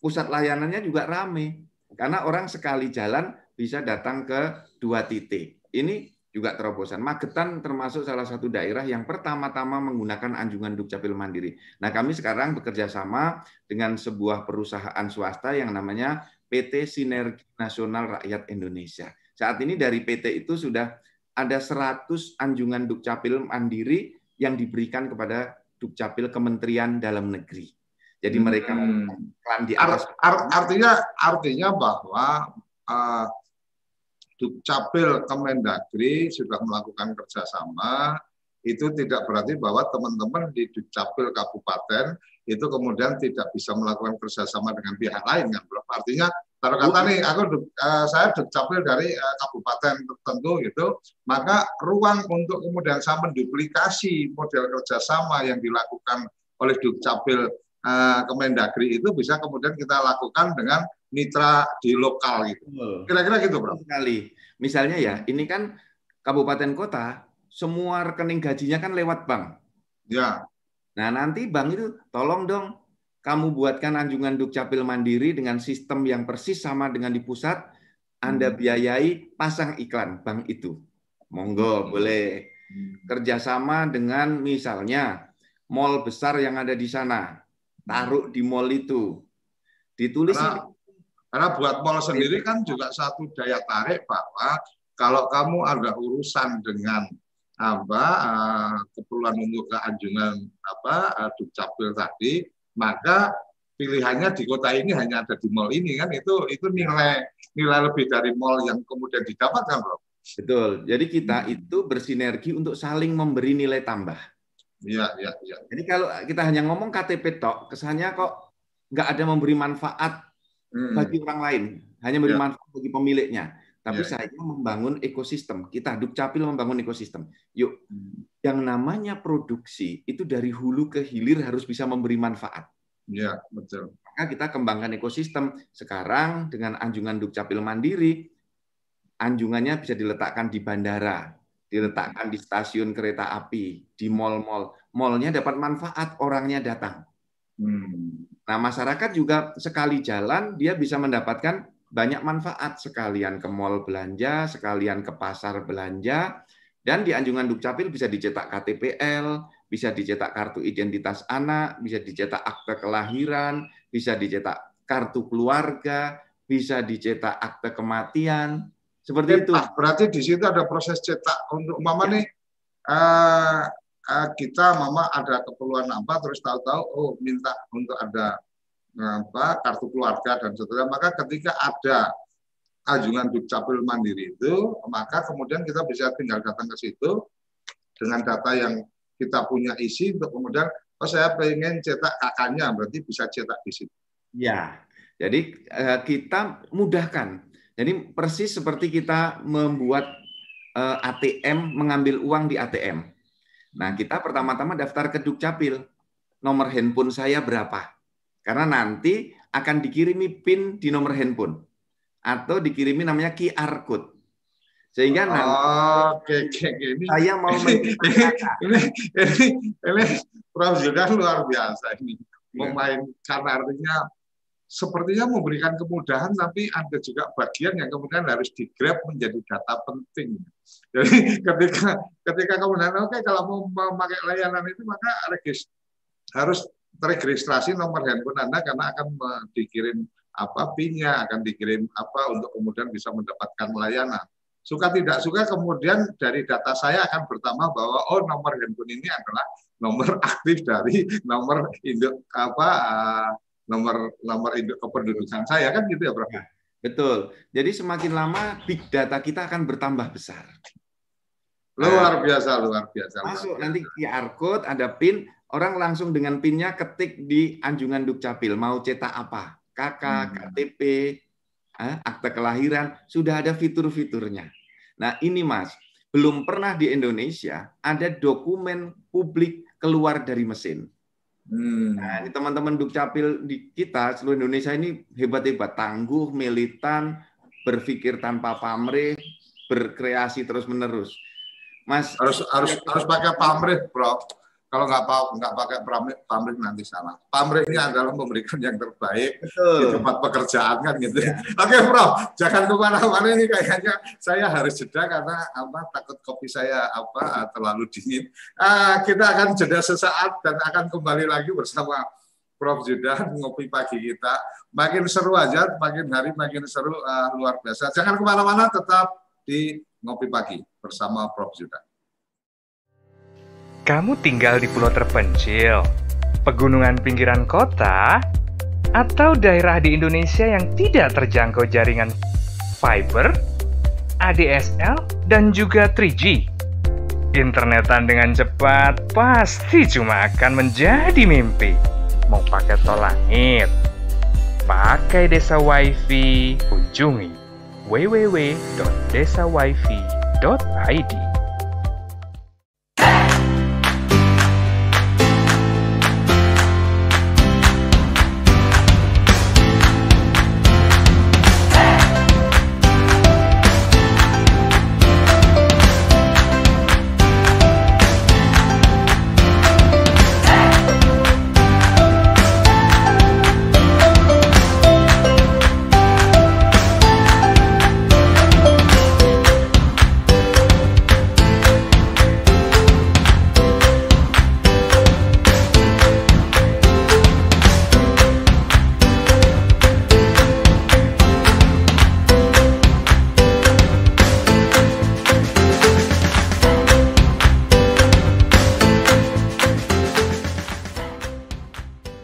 pusat layanannya juga rame. Karena orang sekali jalan bisa datang ke 2 titik. Ini juga terobosan. Magetan termasuk salah satu daerah yang pertama-tama menggunakan anjungan Dukcapil Mandiri. Nah, kami sekarang bekerja sama dengan sebuah perusahaan swasta yang namanya PT Sinergi Nasional Rakyat Indonesia. Saat ini dari PT itu sudah ada 100 anjungan Dukcapil Mandiri yang diberikan kepada Dukcapil Kementerian Dalam Negeri. Jadi mereka di atas. Artinya bahwa Dukcapil Kemendagri sudah melakukan kerjasama, itu tidak berarti bahwa teman-teman di Dukcapil Kabupaten itu kemudian tidak bisa melakukan kerjasama dengan pihak lain, kan? Artinya, taruh kata nih, saya Dukcapil dari kabupaten tertentu gitu, maka ruang untuk kemudian saya menduplikasi model kerjasama yang dilakukan oleh Dukcapil Kemendagri itu bisa kemudian kita lakukan dengan mitra di lokal gitu. Kira-kira gitu, Bro. Sekali. Misalnya ya, ini kan kabupaten kota, semua rekening gajinya kan lewat bank. Ya. Nah, nanti bank itu tolong dong kamu buatkan anjungan Dukcapil Mandiri dengan sistem yang persis sama dengan di pusat, Anda biayai pasang iklan bank itu. Monggo, boleh. Kerjasama dengan misalnya mall besar yang ada di sana. Taruh di mall itu. Ditulis karena buat mall sendiri kan juga satu daya tarik bahwa kalau kamu ada urusan dengan keperluan untuk keanjungan Dukcapil tadi, maka pilihannya di kota ini hanya ada di mall ini kan, itu nilai lebih dari mall yang kemudian didapatkan, Bro. Betul. Jadi kita itu bersinergi untuk saling memberi nilai tambah. Iya. Jadi kalau kita hanya ngomong KTP tok, kesannya kok nggak ada memberi manfaat bagi orang lain, hanya memberi manfaat bagi pemiliknya. Tapi saya membangun ekosistem. Kita Dukcapil membangun ekosistem. Yuk, yang namanya produksi itu dari hulu ke hilir harus bisa memberi manfaat. Iya, betul. Maka kita kembangkan ekosistem. Sekarang dengan anjungan Dukcapil Mandiri, anjungannya bisa diletakkan di bandara, diletakkan di stasiun kereta api, di mal-mal. Malnya dapat manfaat, orangnya datang. Nah, masyarakat juga sekali jalan, dia bisa mendapatkan banyak manfaat. Sekalian ke mal belanja, sekalian ke pasar belanja, dan di anjungan Dukcapil bisa dicetak KTPL, bisa dicetak kartu identitas anak, bisa dicetak akte kelahiran, bisa dicetak kartu keluarga, bisa dicetak akte kematian. Seperti itu. Berarti di situ ada proses cetak untuk mama nih. Kita mama ada keperluan apa, terus tahu-tahu minta untuk ada kartu keluarga dan seterusnya. Maka ketika ada anjungan Dukcapil Mandiri itu, maka kemudian kita bisa tinggal datang ke situ dengan data yang kita punya isi untuk kemudian saya pengen cetak kakaknya, berarti bisa cetak di situ. Ya, jadi kita mudahkan. Jadi persis seperti kita membuat ATM, mengambil uang di ATM. Nah, kita pertama-tama daftar ke Dukcapil. Nomor handphone saya berapa? Karena nanti akan dikirimi PIN di nomor handphone. Atau dikirimi namanya QR Code. Sehingga nanti saya mau ini Prof. Zudan luar biasa ini. Memainkan artinya sepertinya memberikan kemudahan, tapi ada juga bagian yang kemudian harus di-grab menjadi data penting. Jadi ketika kemudian kalau mau memakai layanan itu maka harus teregistrasi nomor handphone Anda karena akan dikirim PIN-nya, akan dikirim untuk kemudian bisa mendapatkan layanan. Suka tidak suka kemudian dari data saya akan bertambah bahwa nomor handphone ini adalah nomor aktif dari nomor induk nomor induk kependudukan saya, kan gitu ya, Prof? Betul. Jadi semakin lama big data kita akan bertambah besar. Luar biasa. Masuk nanti QR code, ada PIN, orang langsung dengan PIN-nya ketik di anjungan Dukcapil, mau cetak apa? KK, KTP, akte kelahiran, sudah ada fitur-fiturnya. Nah ini Mas, belum pernah di Indonesia ada dokumen publik keluar dari mesin. Nah, teman-teman Dukcapil di kita seluruh Indonesia ini hebat-hebat, tangguh, militan, berpikir tanpa pamrih, berkreasi terus-menerus. Mas harus pakai pamrih, Prof. Kalau nggak pakai pamrih nanti salah. Pamrihnya adalah memberikan yang terbaik di tempat pekerjaan, kan gitu. Ya. Oke, Prof. Jangan kemana-mana, ini kayaknya saya harus jeda karena takut kopi saya terlalu dingin. Kita akan jeda sesaat dan akan kembali lagi bersama Prof. Zudan, ngopi pagi kita. Makin seru aja, makin hari makin seru, luar biasa. Jangan kemana-mana, tetap di ngopi pagi bersama Prof. Zudan. Kamu tinggal di pulau terpencil, pegunungan pinggiran kota, atau daerah di Indonesia yang tidak terjangkau jaringan fiber, ADSL, dan juga 3G. Internetan dengan cepat pasti cuma akan menjadi mimpi. Mau pakai tol langit, pakai Desa Wifi, kunjungi www.desawifi.id.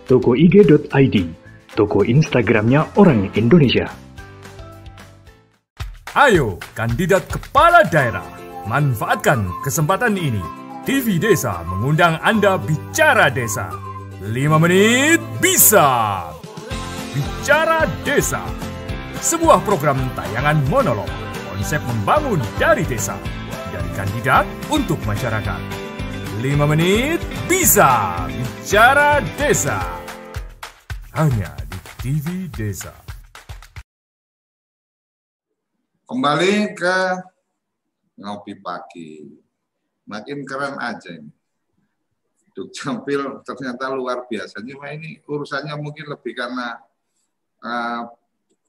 Toko IG.id, toko Instagramnya orang Indonesia. Ayo, kandidat kepala daerah, manfaatkan kesempatan ini. TV Desa mengundang Anda bicara desa. 5 menit bisa. Bicara Desa, sebuah program tayangan monolog, konsep membangun dari desa, dari kandidat untuk masyarakat. 5 menit bisa. Bicara Desa. Hanya di TV Desa. Kembali ke ngopi pagi. Makin keren aja ini. Dukcapil ternyata luar biasa. Cuma ini urusannya mungkin lebih karena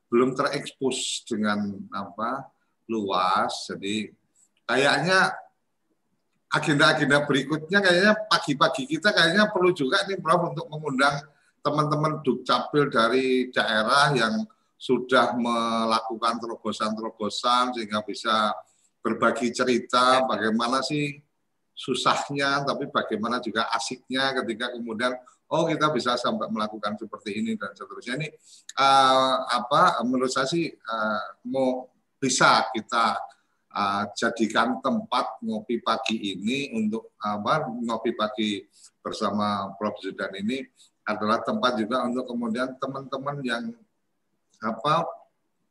belum terekspos dengan luas. Jadi kayaknya agenda-agenda berikutnya kayaknya pagi-pagi kita kayaknya perlu juga nih Prof untuk mengundang teman-teman Dukcapil dari daerah yang sudah melakukan terobosan-terobosan sehingga bisa berbagi cerita bagaimana sih susahnya, tapi bagaimana juga asiknya ketika kemudian kita bisa sampai melakukan seperti ini dan seterusnya. Ini menurut saya sih bisa kita jadikan tempat ngopi pagi ini untuk ngopi pagi bersama Prof. Zudan ini adalah tempat juga untuk kemudian teman-teman yang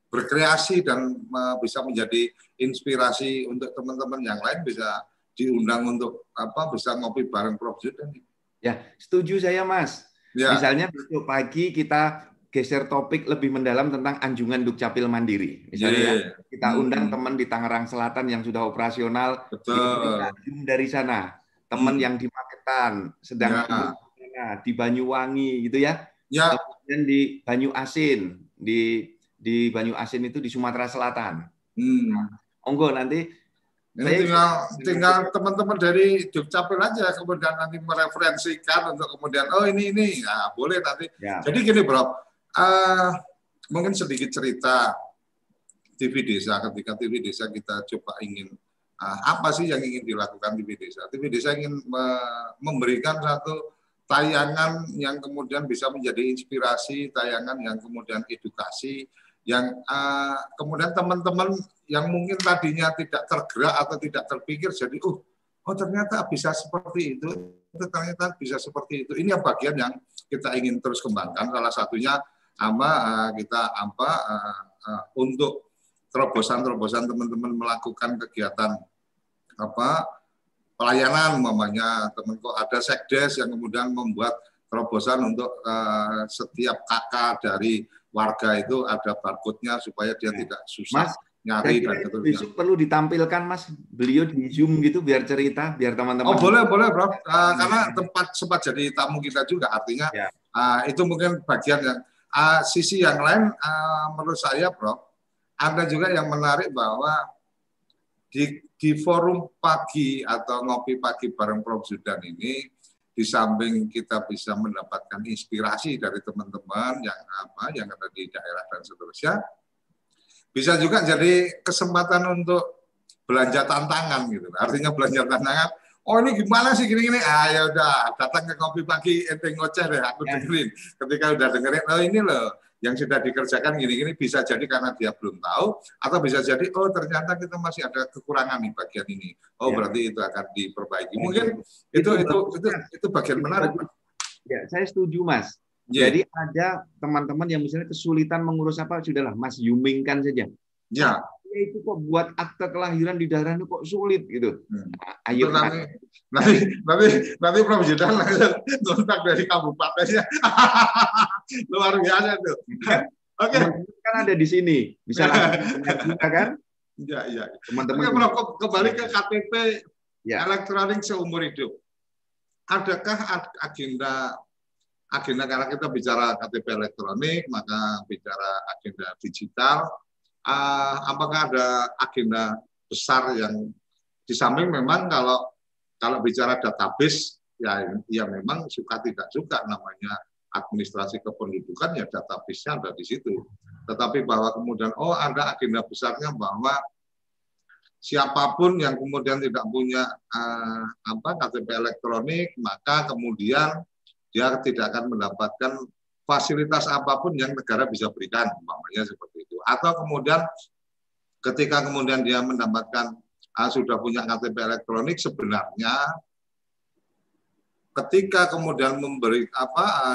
berkreasi dan bisa menjadi inspirasi untuk teman-teman yang lain bisa diundang untuk bisa ngopi bareng Prof. Zudan. Ya, setuju saya Mas. Ya. Misalnya besok pagi kita geser topik lebih mendalam tentang anjungan Dukcapil Mandiri. Misalnya kita undang teman di Tangerang Selatan yang sudah operasional, Zoom dari sana. Teman yang di Magetan sedang di Banyuwangi gitu ya. Kemudian di Banyu Asin, di Banyu Asin itu di Sumatera Selatan. Monggo nanti ini tinggal teman-teman dari Dukcapil aja kemudian nanti mereferensikan untuk kemudian ini ya boleh nanti. Jadi gini Bro, mungkin sedikit cerita TV Desa. Ketika TV Desa kita coba ingin apa sih yang ingin dilakukan TV Desa? TV Desa ingin memberikan satu tayangan yang kemudian bisa menjadi inspirasi, tayangan yang kemudian edukasi, yang kemudian teman-teman yang mungkin tadinya tidak tergerak atau tidak terpikir jadi ternyata bisa seperti itu, ternyata bisa seperti itu. Ini yang bagian yang kita ingin terus kembangkan. Salah satunya kita untuk terobosan teman-teman melakukan kegiatan pelayanan, umpamanya teman kok ada sekdes yang kemudian membuat terobosan untuk setiap kakak dari warga itu ada barcode-nya supaya dia tidak susah nyari dan seterusnya. Besok perlu ditampilkan Mas, beliau di Zoom gitu biar cerita, biar teman-teman. Boleh Bro, karena sempat jadi tamu kita juga, artinya itu mungkin bagian yang sisi yang lain menurut saya Bro, ada juga yang menarik bahwa di forum pagi atau ngopi pagi bareng Prof Zudan ini, di samping kita bisa mendapatkan inspirasi dari teman-teman yang ada di daerah dan seterusnya, bisa juga jadi kesempatan untuk belanja tantangan gitu. Artinya belanja tantangan, ini gimana sih gini-gini? Ya udah datang ke kopi pagi, ente ngoceh deh, aku dengerin. Ketika udah dengerin, ini loh yang sudah dikerjakan gini-gini, bisa jadi karena dia belum tahu, atau bisa jadi ternyata kita masih ada kekurangan di bagian ini. Berarti itu akan diperbaiki. Mungkin itu bagian menarik. Ya, saya setuju Mas. Jadi ada teman-teman yang misalnya kesulitan mengurus apa, sudahlah Mas zoomingkan saja. Ya. Itu kok buat akte kelahiran di daerah itu kok sulit gitu. Ayo nanti Prof Zudan kontak dari kabupatennya. Luar biasa tuh. Oke. Kan ada di sini. Bisa langsung kan? Iya. Teman-teman. Oke, kembali ke KTP elektronik seumur hidup. Adakah agenda karena kita bicara KTP elektronik, maka bicara agenda digital. Apakah ada agenda besar yang di samping memang kalau bicara database ya memang suka tidak suka namanya administrasi kependudukan ya database-nya ada di situ. Tetapi bahwa kemudian ada agenda besarnya bahwa siapapun yang kemudian tidak punya KTP elektronik maka kemudian dia tidak akan mendapatkan fasilitas apapun yang negara bisa berikan, umpamanya seperti itu. Atau kemudian ketika kemudian dia mendapatkan sudah punya KTP elektronik, sebenarnya ketika kemudian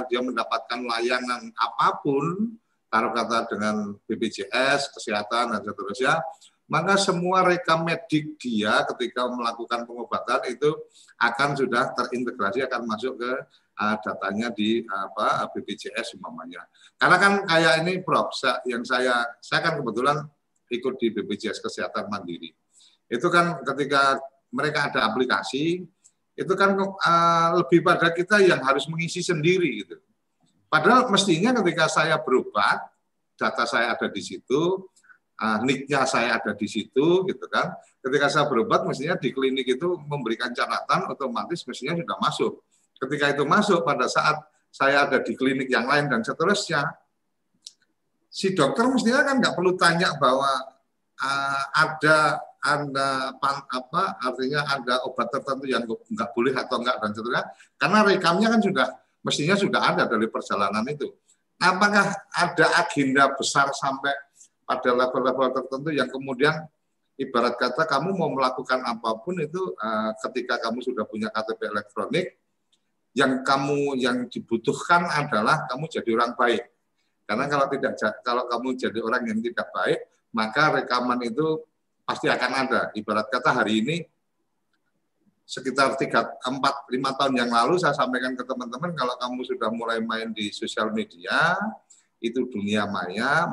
dia mendapatkan layanan apapun, taruh kata dengan BPJS, kesehatan dan seterusnya, maka semua rekam medik dia ketika melakukan pengobatan itu akan sudah terintegrasi, akan masuk ke datanya di BPJS umpamanya. Karena kan kayak ini Prof, yang saya kan kebetulan ikut di BPJS Kesehatan Mandiri. Itu kan ketika mereka ada aplikasi, itu kan lebih pada kita yang harus mengisi sendiri gitu. Padahal mestinya ketika saya berobat, data saya ada di situ, NIK-nya saya ada di situ gitu kan. Ketika saya berobat mestinya di klinik itu memberikan catatan, otomatis mestinya sudah masuk. Ketika itu masuk pada saat saya ada di klinik yang lain dan seterusnya, si dokter mestinya kan nggak perlu tanya bahwa artinya ada obat tertentu yang nggak boleh atau enggak dan seterusnya, karena rekamnya kan mestinya sudah ada dari perjalanan itu. Apakah ada agenda besar sampai pada level-level tertentu yang kemudian ibarat kata kamu mau melakukan apapun itu ketika kamu sudah punya KTP elektronik, yang dibutuhkan adalah kamu jadi orang baik. Karena kalau kamu jadi orang yang tidak baik, maka rekaman itu pasti akan ada. Ibarat kata hari ini sekitar 3, 4, 5 tahun yang lalu saya sampaikan ke teman-teman, kalau kamu sudah mulai main di sosial media, itu dunia maya,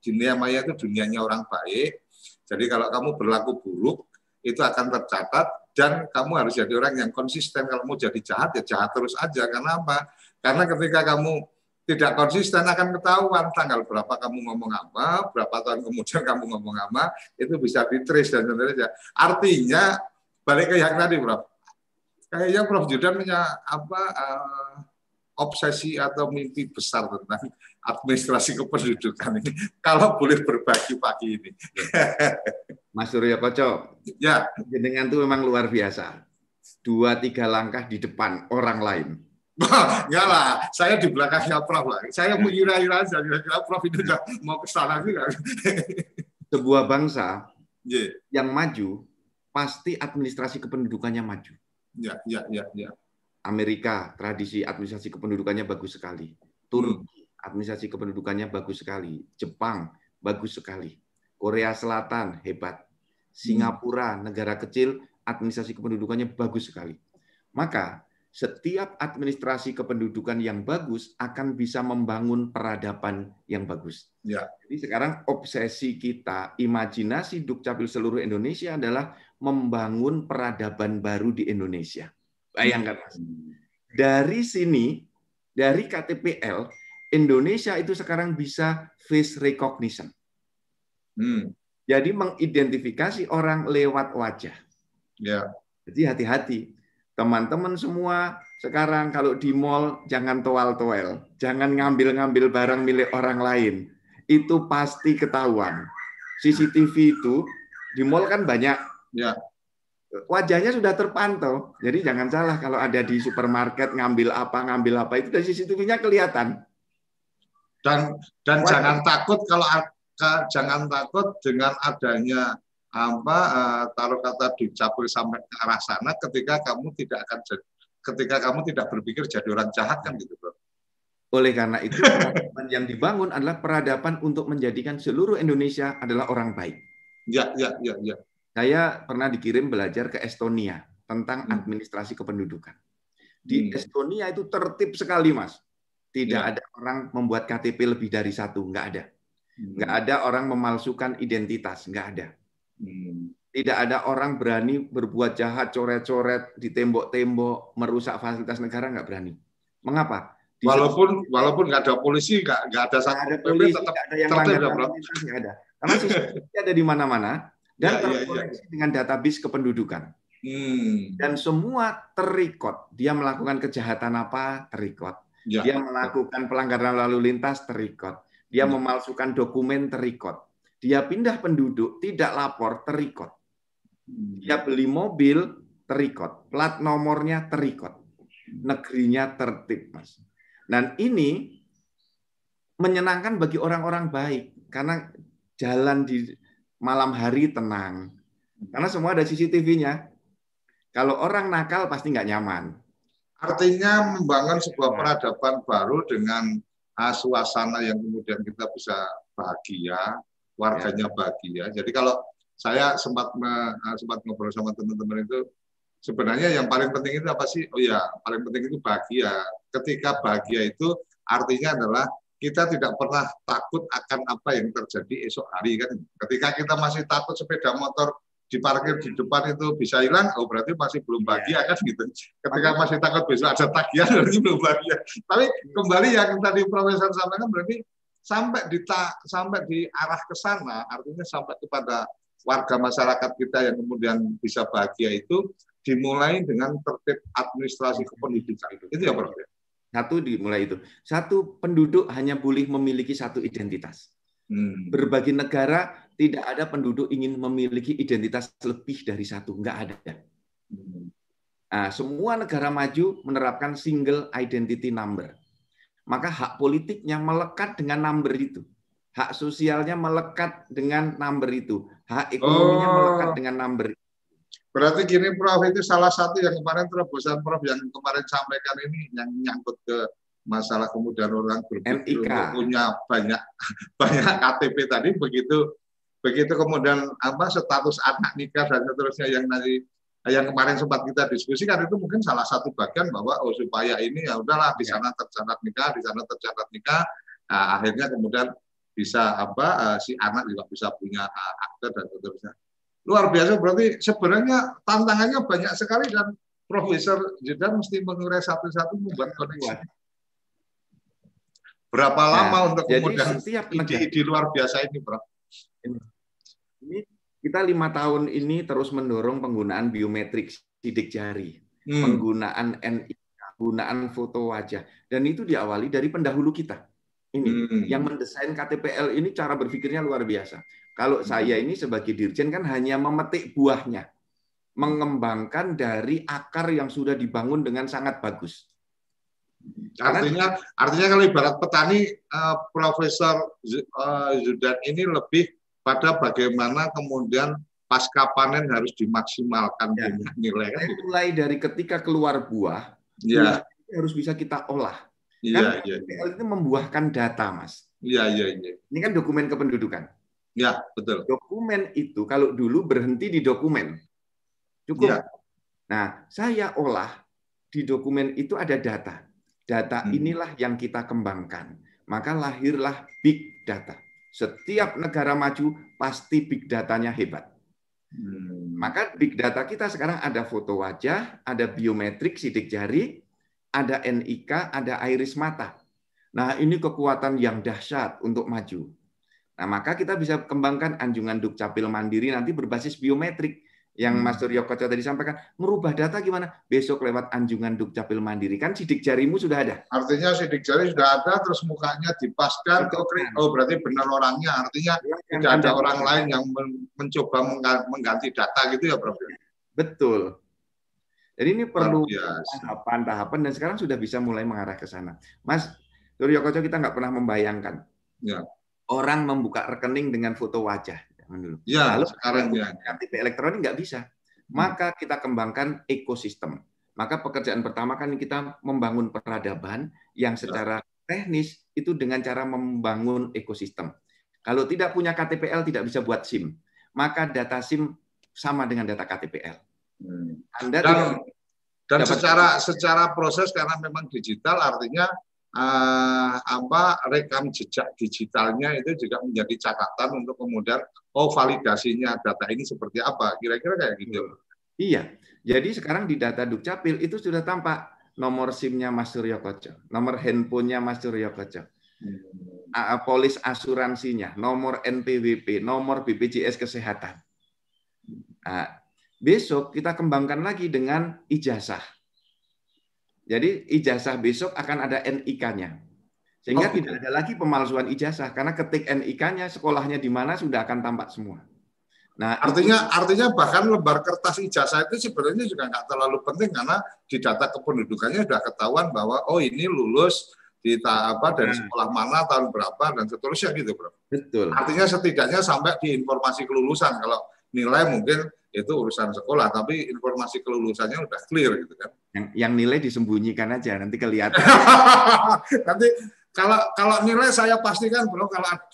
dunia maya itu dunianya orang baik. Jadi kalau kamu berlaku buruk, itu akan tercatat, dan kamu harus jadi orang yang konsisten. Kalau mau jadi jahat, ya jahat terus aja. Karena apa? Karena ketika kamu tidak konsisten akan ketahuan tanggal berapa kamu ngomong apa, berapa tahun kemudian kamu ngomong apa, itu bisa di-trace dan sebagainya. Artinya, balik ke yang tadi, Prof. Kayaknya Prof. Judan punya obsesi atau mimpi besar tentang administrasi kependudukan ini. Kalau boleh berbagi pagi ini. Mas Suryo Koco, ya, jenengan itu memang luar biasa. 2-3 langkah di depan orang lain. Enggak lah, saya di belakangnya Prof lah. Saya mengira-ira aja, kira-kira Prof itu udah mau ke sana juga. Sebuah bangsa yang maju, pasti administrasi kependudukannya maju. Ya. Amerika, tradisi administrasi kependudukannya bagus sekali. Turki, administrasi kependudukannya bagus sekali. Jepang, bagus sekali. Korea Selatan, hebat. Singapura, negara kecil, administrasi kependudukannya bagus sekali. Maka, setiap administrasi kependudukan yang bagus akan bisa membangun peradaban yang bagus. Ya. Jadi sekarang obsesi kita, imajinasi Dukcapil seluruh Indonesia adalah membangun peradaban baru di Indonesia. Bayangkan, Mas. Dari sini, dari KTPL, Indonesia itu sekarang bisa face recognition. Jadi mengidentifikasi orang lewat wajah. Ya. Jadi hati-hati. Teman-teman semua sekarang kalau di mall jangan toel-toel. Jangan ngambil-ngambil barang milik orang lain. Itu pasti ketahuan. CCTV itu di mall kan banyak. Ya. Wajahnya sudah terpantau. Jadi jangan salah kalau ada di supermarket ngambil apa itu dari CCTV-nya kelihatan. Dan jangan takut jangan takut dengan adanya taruh kata Dukcapil sampai ke arah sana ketika kamu tidak berpikir jadi orang jahat kan gitu, Bro. Oleh karena itu peradaban yang dibangun adalah peradaban untuk menjadikan seluruh Indonesia adalah orang baik. Ya. Saya pernah dikirim belajar ke Estonia tentang administrasi kependudukan. Di Estonia itu tertib sekali, Mas. Tidak ada orang membuat KTP lebih dari 1, nggak ada. Nggak ada orang memalsukan identitas, nggak ada. Tidak ada orang berani berbuat jahat, coret-coret di tembok-tembok, merusak fasilitas negara, nggak berani. Mengapa? Walaupun nggak ada polisi, nggak ada satpol PP, tetap ada yang langgar lalu lintas, nggak ada. Karena CCTV ada di mana-mana dan terkoneksi dengan database kependudukan. Dan semua terrecord. Dia melakukan kejahatan apa, terrecord. Dia melakukan pelanggaran lalu lintas, terrecord. Dia memalsukan dokumen, terrecord. Dia pindah penduduk, tidak lapor, terrecord. Dia beli mobil, terrecord. Plat nomornya terrecord. Negerinya tertib, Mas. Dan ini menyenangkan bagi orang-orang baik. Karena jalan di malam hari tenang. Karena semua ada CCTV-nya. Kalau orang nakal pasti nggak nyaman. Artinya membangun sebuah peradaban baru dengan suasana yang kemudian kita bisa bahagia, warganya bahagia. Jadi kalau saya sempat ngobrol sama teman-teman itu, sebenarnya yang paling penting itu apa sih? Oh ya, paling penting itu bahagia. Ketika bahagia itu artinya adalah kita tidak pernah takut akan apa yang terjadi esok hari kan. Ketika kita masih takut sepeda motor diparkir di depan itu bisa hilang, oh berarti masih belum bahagia kan gitu. Ketika masih takut besok ada tagihan, berarti belum bahagia. Tapi kembali yang tadi Profesor sampaikan, berarti sampai di arah ke sana, artinya sampai kepada warga masyarakat kita yang kemudian bisa bahagia itu dimulai dengan tertib administrasi kependudukan. Itu ya Prof. Satu dimulai itu. Satu, penduduk hanya boleh memiliki satu identitas. Berbagi negara tidak ada penduduk ingin memiliki identitas lebih dari satu, nggak ada. Nah, semua negara maju menerapkan single identity number. Maka hak politiknya melekat dengan number itu, hak sosialnya melekat dengan number itu, hak ekonominya melekat dengan number itu. Berarti gini Prof, itu salah satu yang kemarin terobosan Prof yang kemarin sampaikan ini yang nyangkut ke masalah kemudian orang berpikir untuk punya banyak KTP tadi, begitu kemudian status anak nikah dan seterusnya yang kemarin sempat kita diskusikan, itu mungkin salah satu bagian bahwa supaya ini ya udahlah di sana tercatat nikah, di sana tercatat nikah, Nah, akhirnya kemudian bisa si anak juga bisa punya akte dan seterusnya. Luar biasa, berarti sebenarnya tantangannya banyak sekali dan Profesor Judan mesti mengurai satu-satu membuat koneksi. Berapa lama untuk kemudian ide luar biasa ini, Prof? Ini kita 5 tahun ini terus mendorong penggunaan biometrik sidik jari, penggunaan NIK, penggunaan foto wajah, dan itu diawali dari pendahulu kita. Ini yang mendesain KTPL ini cara berpikirnya luar biasa. Kalau saya ini sebagai dirjen kan hanya memetik buahnya, mengembangkan dari akar yang sudah dibangun dengan sangat bagus. Artinya kalau ibarat petani, Profesor Zudan ini lebih pada bagaimana kemudian pasca panen harus dimaksimalkan nilai. Mulai dari ketika keluar buah, harus bisa kita olah. KTPL itu membuahkan data, Mas. Ini kan dokumen kependudukan. Ya, betul. Dokumen itu kalau dulu berhenti di dokumen, cukup. Nah, saya olah di dokumen itu ada data. Data inilah yang kita kembangkan. Maka lahirlah big data. Setiap negara maju pasti big datanya hebat. Maka big data kita sekarang ada foto wajah, ada biometrik sidik jari, ada NIK, ada iris mata. Nah, ini kekuatan yang dahsyat untuk maju. Nah, maka kita bisa kembangkan anjungan Dukcapil Mandiri nanti berbasis biometrik. Yang Mas Suryo Koco tadi sampaikan, merubah data gimana? Besok lewat anjungan Dukcapil Mandiri. Kan sidik jarimu sudah ada. Artinya sidik jari sudah ada, terus mukanya dipaskan. Oh, berarti benar orangnya. Artinya tidak ada orang lain yang mencoba mengganti data gitu ya, Prof? Betul. Jadi ini perlu tahapan-tahapan dan sekarang sudah bisa mulai mengarah ke sana. Mas Suryo Koco, kita nggak pernah membayangkan orang membuka rekening dengan foto wajah. Dulu. Lalu sekarang KTP elektronik nggak bisa. Maka kita kembangkan ekosistem. Maka pekerjaan pertama kan kita membangun peradaban yang secara teknis itu dengan cara membangun ekosistem. Kalau tidak punya KTPL tidak bisa buat SIM. Maka data SIM sama dengan data KTPL. Anda dan secara proses karena memang digital artinya rekam jejak digitalnya itu juga menjadi catatan untuk kemudian validasinya data ini seperti apa, kira-kira kayak gitu. Iya, jadi sekarang di data Dukcapil itu sudah tampak nomor SIM-nya Mas Suryo Koco, nomor handphonenya Mas Suryo Koco, polis asuransinya, nomor NPWP, nomor BPJS Kesehatan. Besok kita kembangkan lagi dengan ijazah. Jadi ijazah besok akan ada NIK-nya. Sehingga tidak ada lagi pemalsuan ijazah karena ketik NIK-nya sekolahnya di mana sudah akan tampak semua. Nah, artinya bahkan lembar kertas ijazah itu sebenarnya juga nggak terlalu penting karena di data kependudukannya sudah ketahuan bahwa ini lulus di dari sekolah mana tahun berapa dan seterusnya gitu, Bro. Betul. Artinya setidaknya sampai di informasi kelulusan. Kalau nilai mungkin itu urusan sekolah, tapi informasi kelulusannya udah clear gitu kan. Yang nilai disembunyikan aja, nanti kelihatan. Nanti kalau nilai saya pastikan, Bro,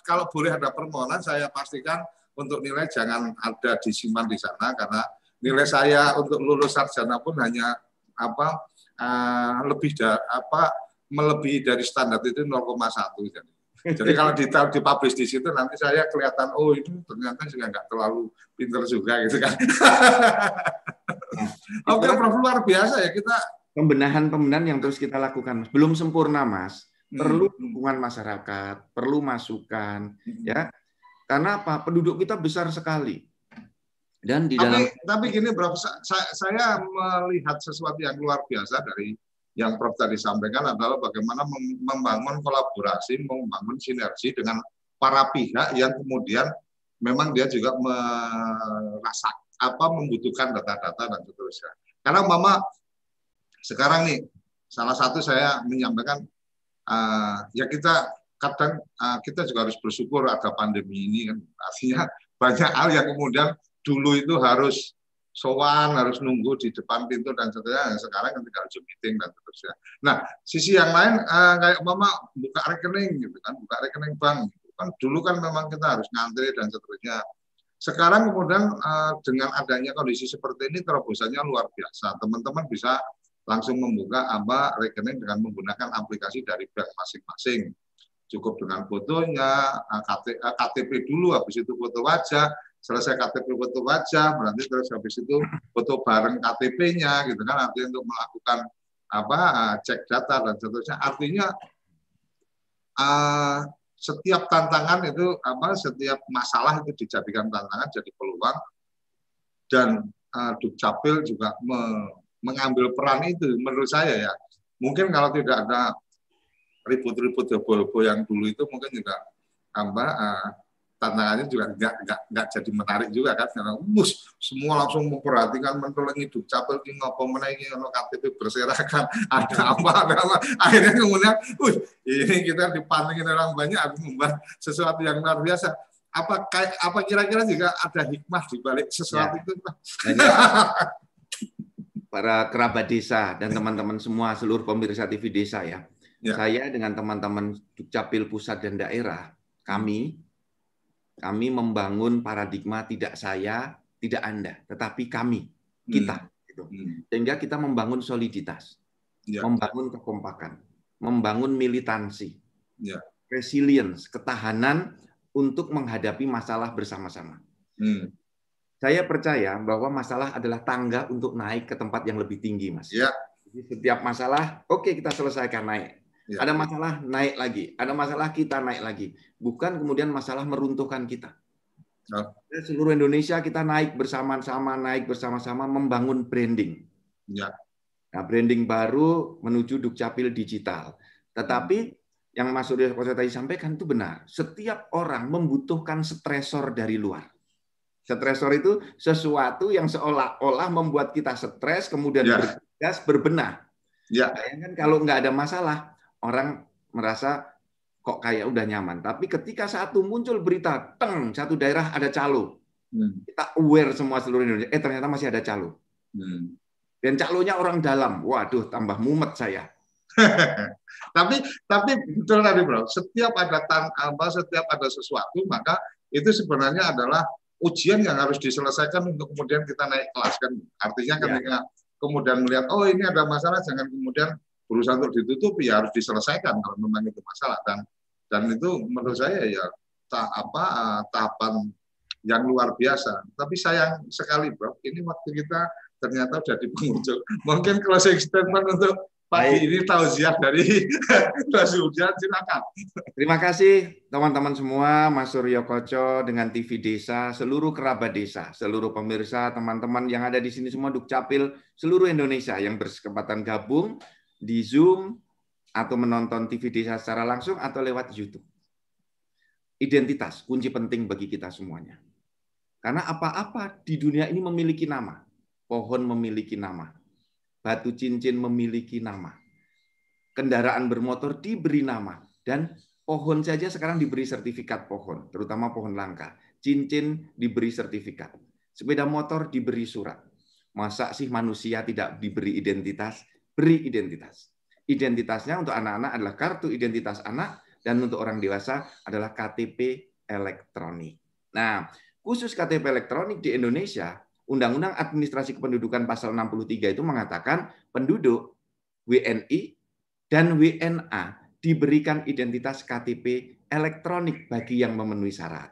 kalau boleh ada permohonan saya pastikan untuk nilai jangan ada disimpan di sana karena nilai saya untuk lulus sarjana pun hanya melebihi dari standar itu 0,1. Jadi kalau dipublish di situ nanti saya kelihatan itu ternyata juga nggak terlalu pinter juga gitu kan. Oke, Prof, luar biasa ya kita. Pembenahan yang terus kita lakukan, belum sempurna, Mas. Perlu dukungan masyarakat, perlu masukan, ya. Karena apa? Penduduk kita besar sekali. Dan di tapi gini, Prof, saya melihat sesuatu yang luar biasa dari yang Prof tadi sampaikan adalah bagaimana membangun kolaborasi, membangun sinergi dengan para pihak yang kemudian memang dia juga membutuhkan data-data dan seterusnya. Karena sekarang nih salah satu saya menyampaikan ya kita kadang kita juga harus bersyukur ada pandemi ini kan, artinya banyak hal yang kemudian dulu itu harus sowan, harus nunggu di depan pintu dan seterusnya. Sekarang kan tinggal Zoom meeting dan seterusnya. Nah, sisi yang lain kayak buka rekening gitu kan, buka rekening bank. Gitu kan. Dulu kan memang kita harus ngantri dan seterusnya. Sekarang kemudian dengan adanya kondisi seperti ini terobosannya luar biasa. Teman-teman bisa langsung membuka rekening dengan menggunakan aplikasi dari bank masing-masing. cukup dengan fotonya, KTP dulu, habis itu foto wajah, selesai KTP foto wajah, berarti terus habis itu foto bareng KTP-nya, gitu kan, artinya untuk melakukan cek data dan seterusnya. Artinya setiap tantangan itu setiap masalah itu dijadikan tantangan, jadi peluang, dan Dukcapil juga mengambil peran itu menurut saya ya. Mungkin kalau tidak ada ribut-ribut heboh-heboh yang dulu itu mungkin juga tantangannya juga nggak jadi menarik juga kan, karena semua langsung memperhatikan mentolengi Dukcapil ini ngopo menaiki ono KTP berserakan ada apa. Akhirnya kemudian ini kita dipantengin orang banyak, harus membuat sesuatu yang luar biasa. Apa kira-kira juga ada hikmah di balik sesuatu itu? Para kerabat desa dan teman-teman semua, seluruh pemirsa TV Desa ya. Saya dengan teman-teman Dukcapil pusat dan daerah, kami membangun paradigma tidak saya, tidak Anda, tetapi kami, kita. Gitu. Sehingga kita membangun soliditas, membangun kekompakan, membangun militansi, resilience, ketahanan untuk menghadapi masalah bersama-sama. Saya percaya bahwa masalah adalah tangga untuk naik ke tempat yang lebih tinggi, Mas. Jadi setiap masalah, oke, kita selesaikan, naik. Ada masalah, naik lagi. Ada masalah, kita naik lagi. Bukan kemudian masalah meruntuhkan kita. Seluruh Indonesia kita naik bersama-sama membangun branding. Nah, branding baru menuju Dukcapil digital. Tetapi yang Mas Surya Koco tadi sampaikan itu benar. Setiap orang membutuhkan stresor dari luar. Stresor itu sesuatu yang seolah-olah membuat kita stres, kemudian bergegas, berbenah. Bayangkan kalau nggak ada masalah, orang merasa kok kayak udah nyaman. Tapi ketika muncul berita, satu daerah ada calo. Kita aware semua seluruh Indonesia, ternyata masih ada calo. Dan calonya orang dalam. Waduh, tambah mumet saya. tapi betul tadi, Bro. Setiap ada sesuatu, maka itu sebenarnya adalah ujian yang harus diselesaikan untuk kemudian kita naik kelas kan. Artinya ketika kemudian melihat ini ada masalah, jangan kemudian berusaha untuk ditutupi, harus diselesaikan kalau memang itu masalah. Dan itu menurut saya ya tahapan yang luar biasa. Tapi sayang sekali, Bro, ini waktu kita ternyata sudah di penghujung. Mungkin closing statement untuk pagi ini tausiah dari Mas Hujan, silakan. Terima kasih teman-teman semua, Mas Surya Koco dengan TV Desa, seluruh kerabat desa, seluruh pemirsa, teman-teman yang ada di sini semua Dukcapil seluruh Indonesia yang berkesempatan gabung di Zoom atau menonton TV Desa secara langsung atau lewat YouTube. Identitas kunci penting bagi kita semuanya. Karena apa-apa di dunia ini memiliki nama. Pohon memiliki nama. Batu cincin memiliki nama. Kendaraan bermotor diberi nama. Dan pohon saja sekarang diberi sertifikat pohon, terutama pohon langka. Cincin diberi sertifikat. Sepeda motor diberi surat. Masa sih manusia tidak diberi identitas? Beri identitas. Identitasnya untuk anak-anak adalah kartu identitas anak, dan untuk orang dewasa adalah KTP elektronik. Nah, khusus KTP elektronik di Indonesia, Undang-Undang Administrasi Kependudukan Pasal 63 itu mengatakan penduduk WNI dan WNA diberikan identitas KTP elektronik bagi yang memenuhi syarat.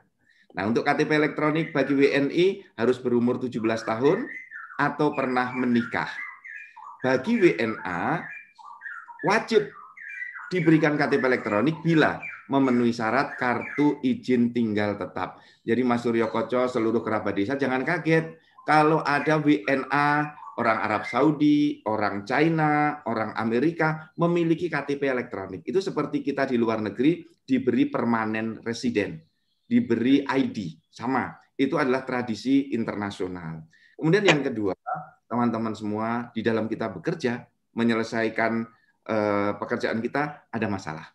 Nah, untuk KTP elektronik bagi WNI harus berumur 17 tahun atau pernah menikah. Bagi WNA wajib diberikan KTP elektronik bila memenuhi syarat kartu izin tinggal tetap. Jadi Mas Surya Koco, seluruh kerabat desa jangan kaget kalau ada WNA, orang Arab Saudi, orang China, orang Amerika memiliki KTP elektronik. Itu seperti kita di luar negeri diberi permanen residen, diberi ID, sama. Itu adalah tradisi internasional. Kemudian yang kedua, teman-teman semua, di dalam kita bekerja, menyelesaikan pekerjaan kita, ada masalah.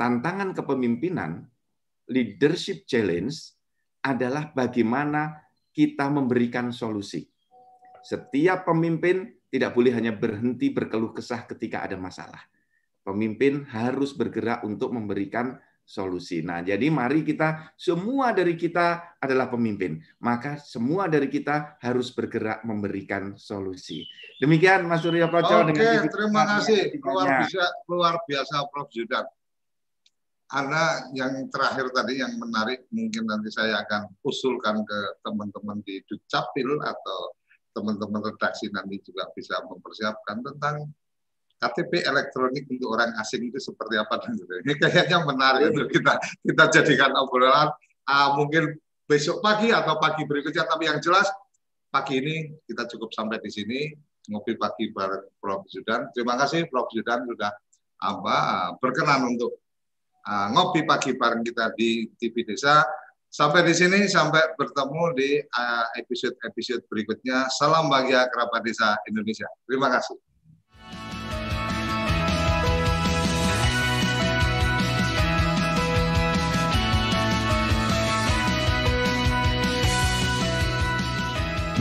Tantangan kepemimpinan, leadership challenge, adalah bagaimana kita memberikan solusi. Setiap pemimpin tidak boleh hanya berhenti berkeluh kesah ketika ada masalah. Pemimpin harus bergerak untuk memberikan solusi. Nah, jadi mari kita, semua dari kita adalah pemimpin. Maka semua dari kita harus bergerak memberikan solusi. Demikian Mas Surya Koco. Oke, terima kasih. Luar biasa Prof. Zudan. Ana yang terakhir tadi yang menarik, mungkin nanti saya akan usulkan ke teman-teman di Dukcapil atau teman-teman redaksi nanti juga bisa mempersiapkan tentang KTP elektronik untuk orang asing itu seperti apa. Ini kayaknya menarik untuk kita jadikan obrolan mungkin besok pagi atau pagi berikutnya, tapi yang jelas pagi ini kita cukup sampai di sini ngopi pagi bareng Prof. Zudan. Terima kasih Prof. Zudan sudah berkenan untuk ngopi pagi bareng kita di TV Desa. Sampai di sini, sampai bertemu di episode berikutnya. Salam bahagia kerabat desa Indonesia. Terima kasih.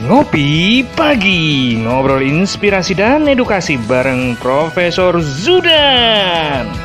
Ngopi Pagi, ngobrol inspirasi dan edukasi bareng Profesor Zudan.